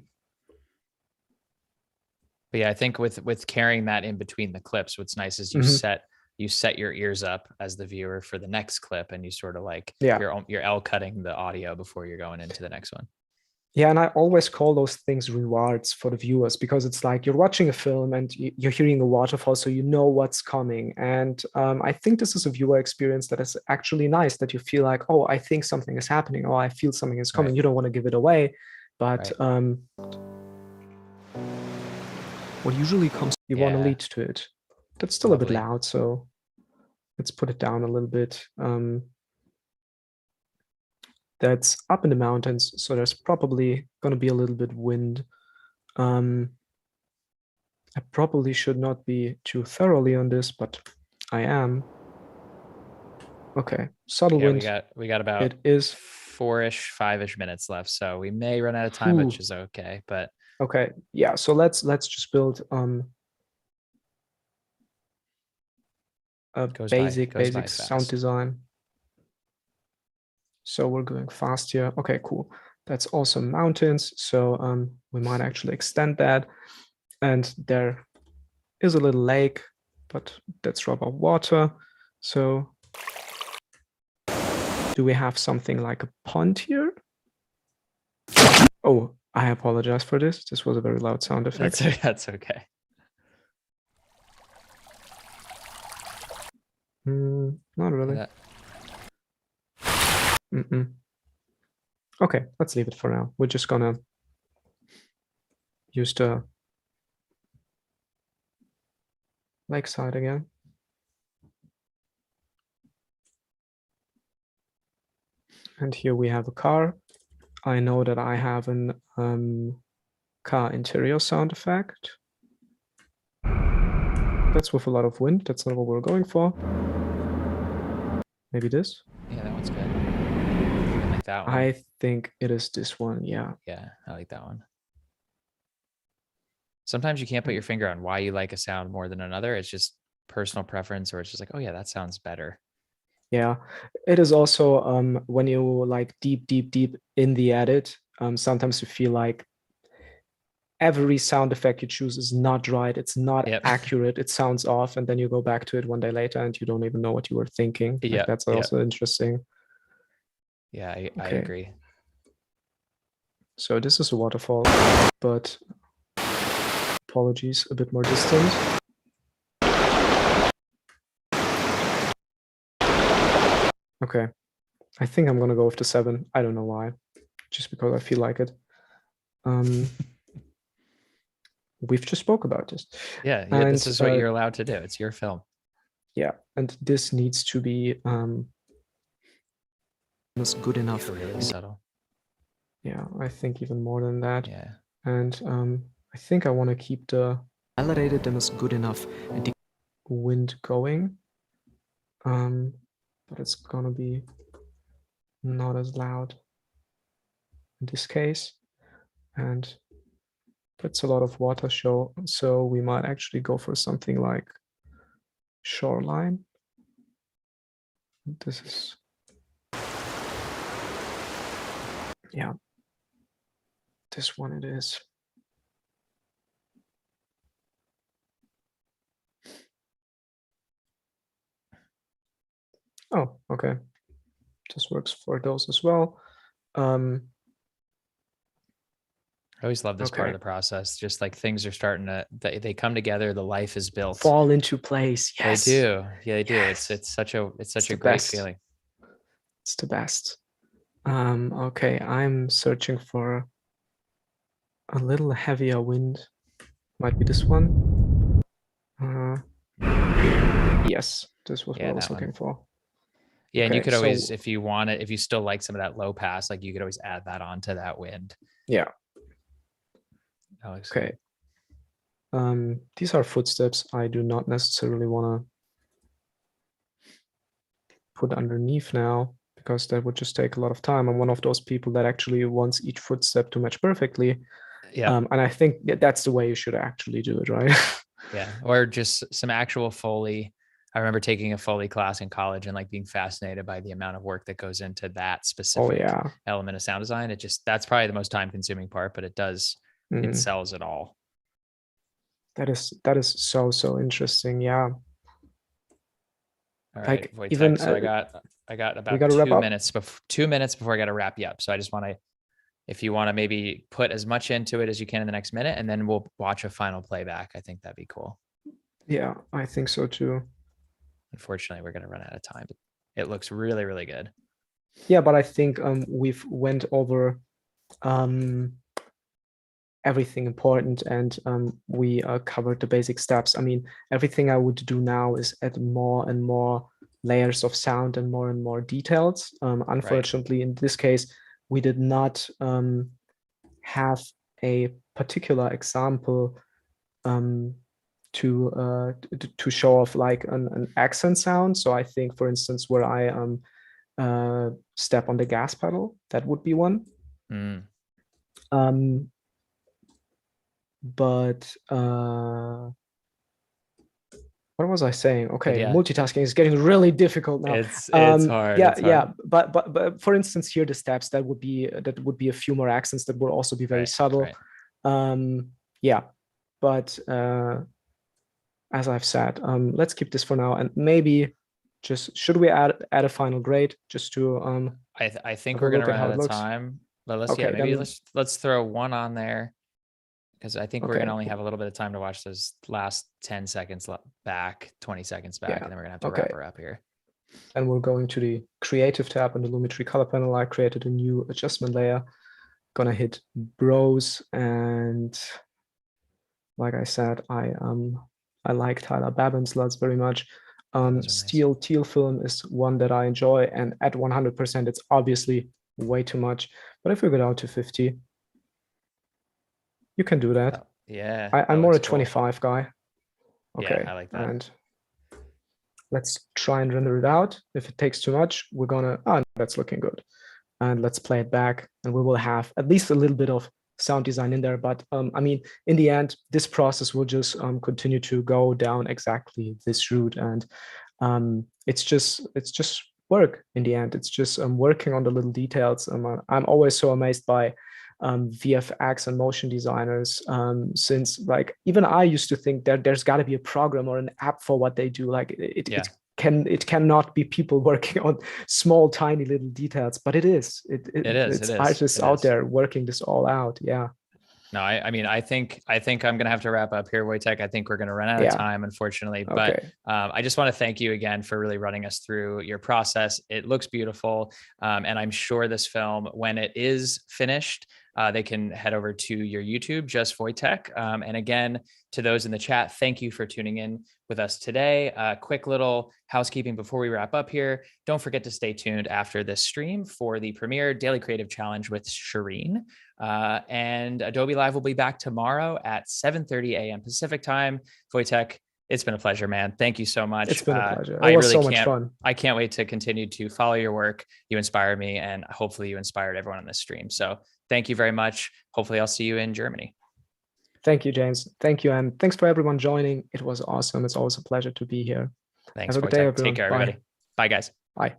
But yeah, I think with carrying that in between the clips, what's nice is you set your ears up as the viewer for the next clip, and you sort of like you're L cutting the audio before you're going into the next one. Yeah, and I always call those things rewards for the viewers, because it's like you're watching a film and you're hearing a waterfall, so you know what's coming. And I think this is a viewer experience that is actually nice, that you feel like, oh, I think something is happening, or I feel something is coming. Right. You don't want to give it away, but what usually comes, you want to lead to it. That's still a bit loud, so let's put it down a little bit. That's up in the mountains, so there's probably going to be a little bit wind. I probably should not be too thoroughly on this, but I am. Okay, subtle wind. We got about it is 4-ish, 5-ish minutes left, so we may run out of time, which is okay. But okay, yeah. So let's just build a basic sound design. So we're going fast here. Okay, cool. That's also mountains. So we might actually extend that. And there is a little lake, but that's rubber water. So do we have something like a pond here? Oh, I apologize for this. This was a very loud sound effect. That's okay. Not really. Okay, let's leave it for now. We're just gonna use the lakeside again. And here we have a car. I know that I have an car interior sound effect. That's with a lot of wind. That's not what we're going for. Maybe this? Yeah, that one's good. I like that one. I think it is this one, yeah. Yeah, I like that one. Sometimes you can't put your finger on why you like a sound more than another. It's just personal preference, or it's just like, oh yeah, that sounds better. Yeah, it is also when you like deep in the edit, sometimes you feel like every sound effect you choose is not right. It's not accurate. It sounds off, and then you go back to it one day later and you don't even know what you were thinking. Like, that's also interesting. Yeah, I agree. So this is a waterfall, but apologies, a bit more distant. Okay, I think I'm gonna go with the 7. I don't know why, just because I feel like it. We've just spoke about this. Yeah, this is what you're allowed to do. It's your film. Yeah, and this needs to be good enough. Really subtle. Yeah, I think even more than that. Yeah. And I think I want to keep the validated them as good enough and the wind going. But it's gonna be not as loud in this case. And that's a lot of water show. So we might actually go for something like shoreline. This is, yeah, this one it is. Oh, okay. This works for those as well. I always love this part of the process. Just like things are starting to, they come together. The life is built. Fall into place. Yes. They do. Yeah, they do. Yes. It's such a great feeling. It's the best. Okay, I'm searching for a little heavier wind. Might be this one. Yes, this was what I was looking for. Yeah, and you could always, if you want it, if you still like some of that low pass, like you could always add that onto that wind. Yeah. Okay. These are footsteps. I do not necessarily want to put underneath now, because that would just take a lot of time. I'm one of those people that actually wants each footstep to match perfectly. Yeah. And I think that's the way you should actually do it, right? Yeah. Or just some actual Foley. I remember taking a Foley class in college and like being fascinated by the amount of work that goes into that specific element of sound design. That's probably the most time consuming part, but it does, it sells it all. That is so interesting. Yeah. All right, Wojtek, even so I got about 2 minutes before I got to wrap you up. So I just want to, if you want to maybe put as much into it as you can in the next minute, and then we'll watch a final playback. I think that'd be cool. Yeah, I think so too. Unfortunately, we're going to run out of time. It looks really, really good. Yeah, but I think we've went over everything important, and we covered the basic steps. I mean, everything I would do now is add more and more layers of sound and more details. Unfortunately, in this case, we did not have a particular example to show off like an accent sound. So I think, for instance, where I step on the gas pedal, that would be one. But what was I saying? Okay, multitasking is getting really difficult now. It's hard. Yeah. But for instance, here the steps, that would be a few more accents that would also be very subtle. Yeah, but as I've said, let's keep this for now, and maybe just, should we add a final grade just to I think we're gonna run out of time, but let's throw one on there, because I think we're gonna only have a little bit of time to watch those last 10 seconds back, 20 seconds back, and then we're gonna have to wrap her up here. And we're going to the creative tab in the Lumetri color panel. I created a new adjustment layer. Gonna hit browse, and like I said, I like Tyler Babin's LUTs very much. Steel teal film is one that I enjoy, and at 100%, it's obviously way too much. But if we go down to 50, you can do that. Oh, yeah. I'm that more a looks cool. 25 guy. Okay. Yeah, I like that. And let's try and render it out. If it takes too much, we're gonna, no, that's looking good. And let's play it back, and we will have at least a little bit of sound design in there. But I mean, in the end, this process will just continue to go down exactly this route. And it's just work in the end. It's just working on the little details. I'm always so amazed by VFX and motion designers, since like even I used to think that there's got to be a program or an app for what they do. Like it cannot be people working on small tiny little details, but it's artists out there working this all out. Yeah. No, I mean, I think I'm going to have to wrap up here, Wojtek. I think we're going to run out of time, unfortunately. But I just want to thank you again for really running us through your process. It looks beautiful. And I'm sure this film, when it is finished, they can head over to your YouTube, just Wojtek. And again, to those in the chat, thank you for tuning in with us today. Quick little housekeeping before we wrap up here. Don't forget to stay tuned after this stream for the premiere Daily Creative Challenge with Shireen. And Adobe Live will be back tomorrow at 7:30 a.m. Pacific time. Wojtek, it's been a pleasure, man. Thank you so much. It's been a pleasure. It was so much fun. I can't wait to continue to follow your work. You inspire me, and hopefully you inspired everyone on this stream. So thank you very much. Hopefully I'll see you in Germany. Thank you, James. Thank you. And thanks for everyone joining. It was awesome. It's always a pleasure to be here. Thanks. Have a good day, everyone. Take care, everybody. Bye, guys. Bye.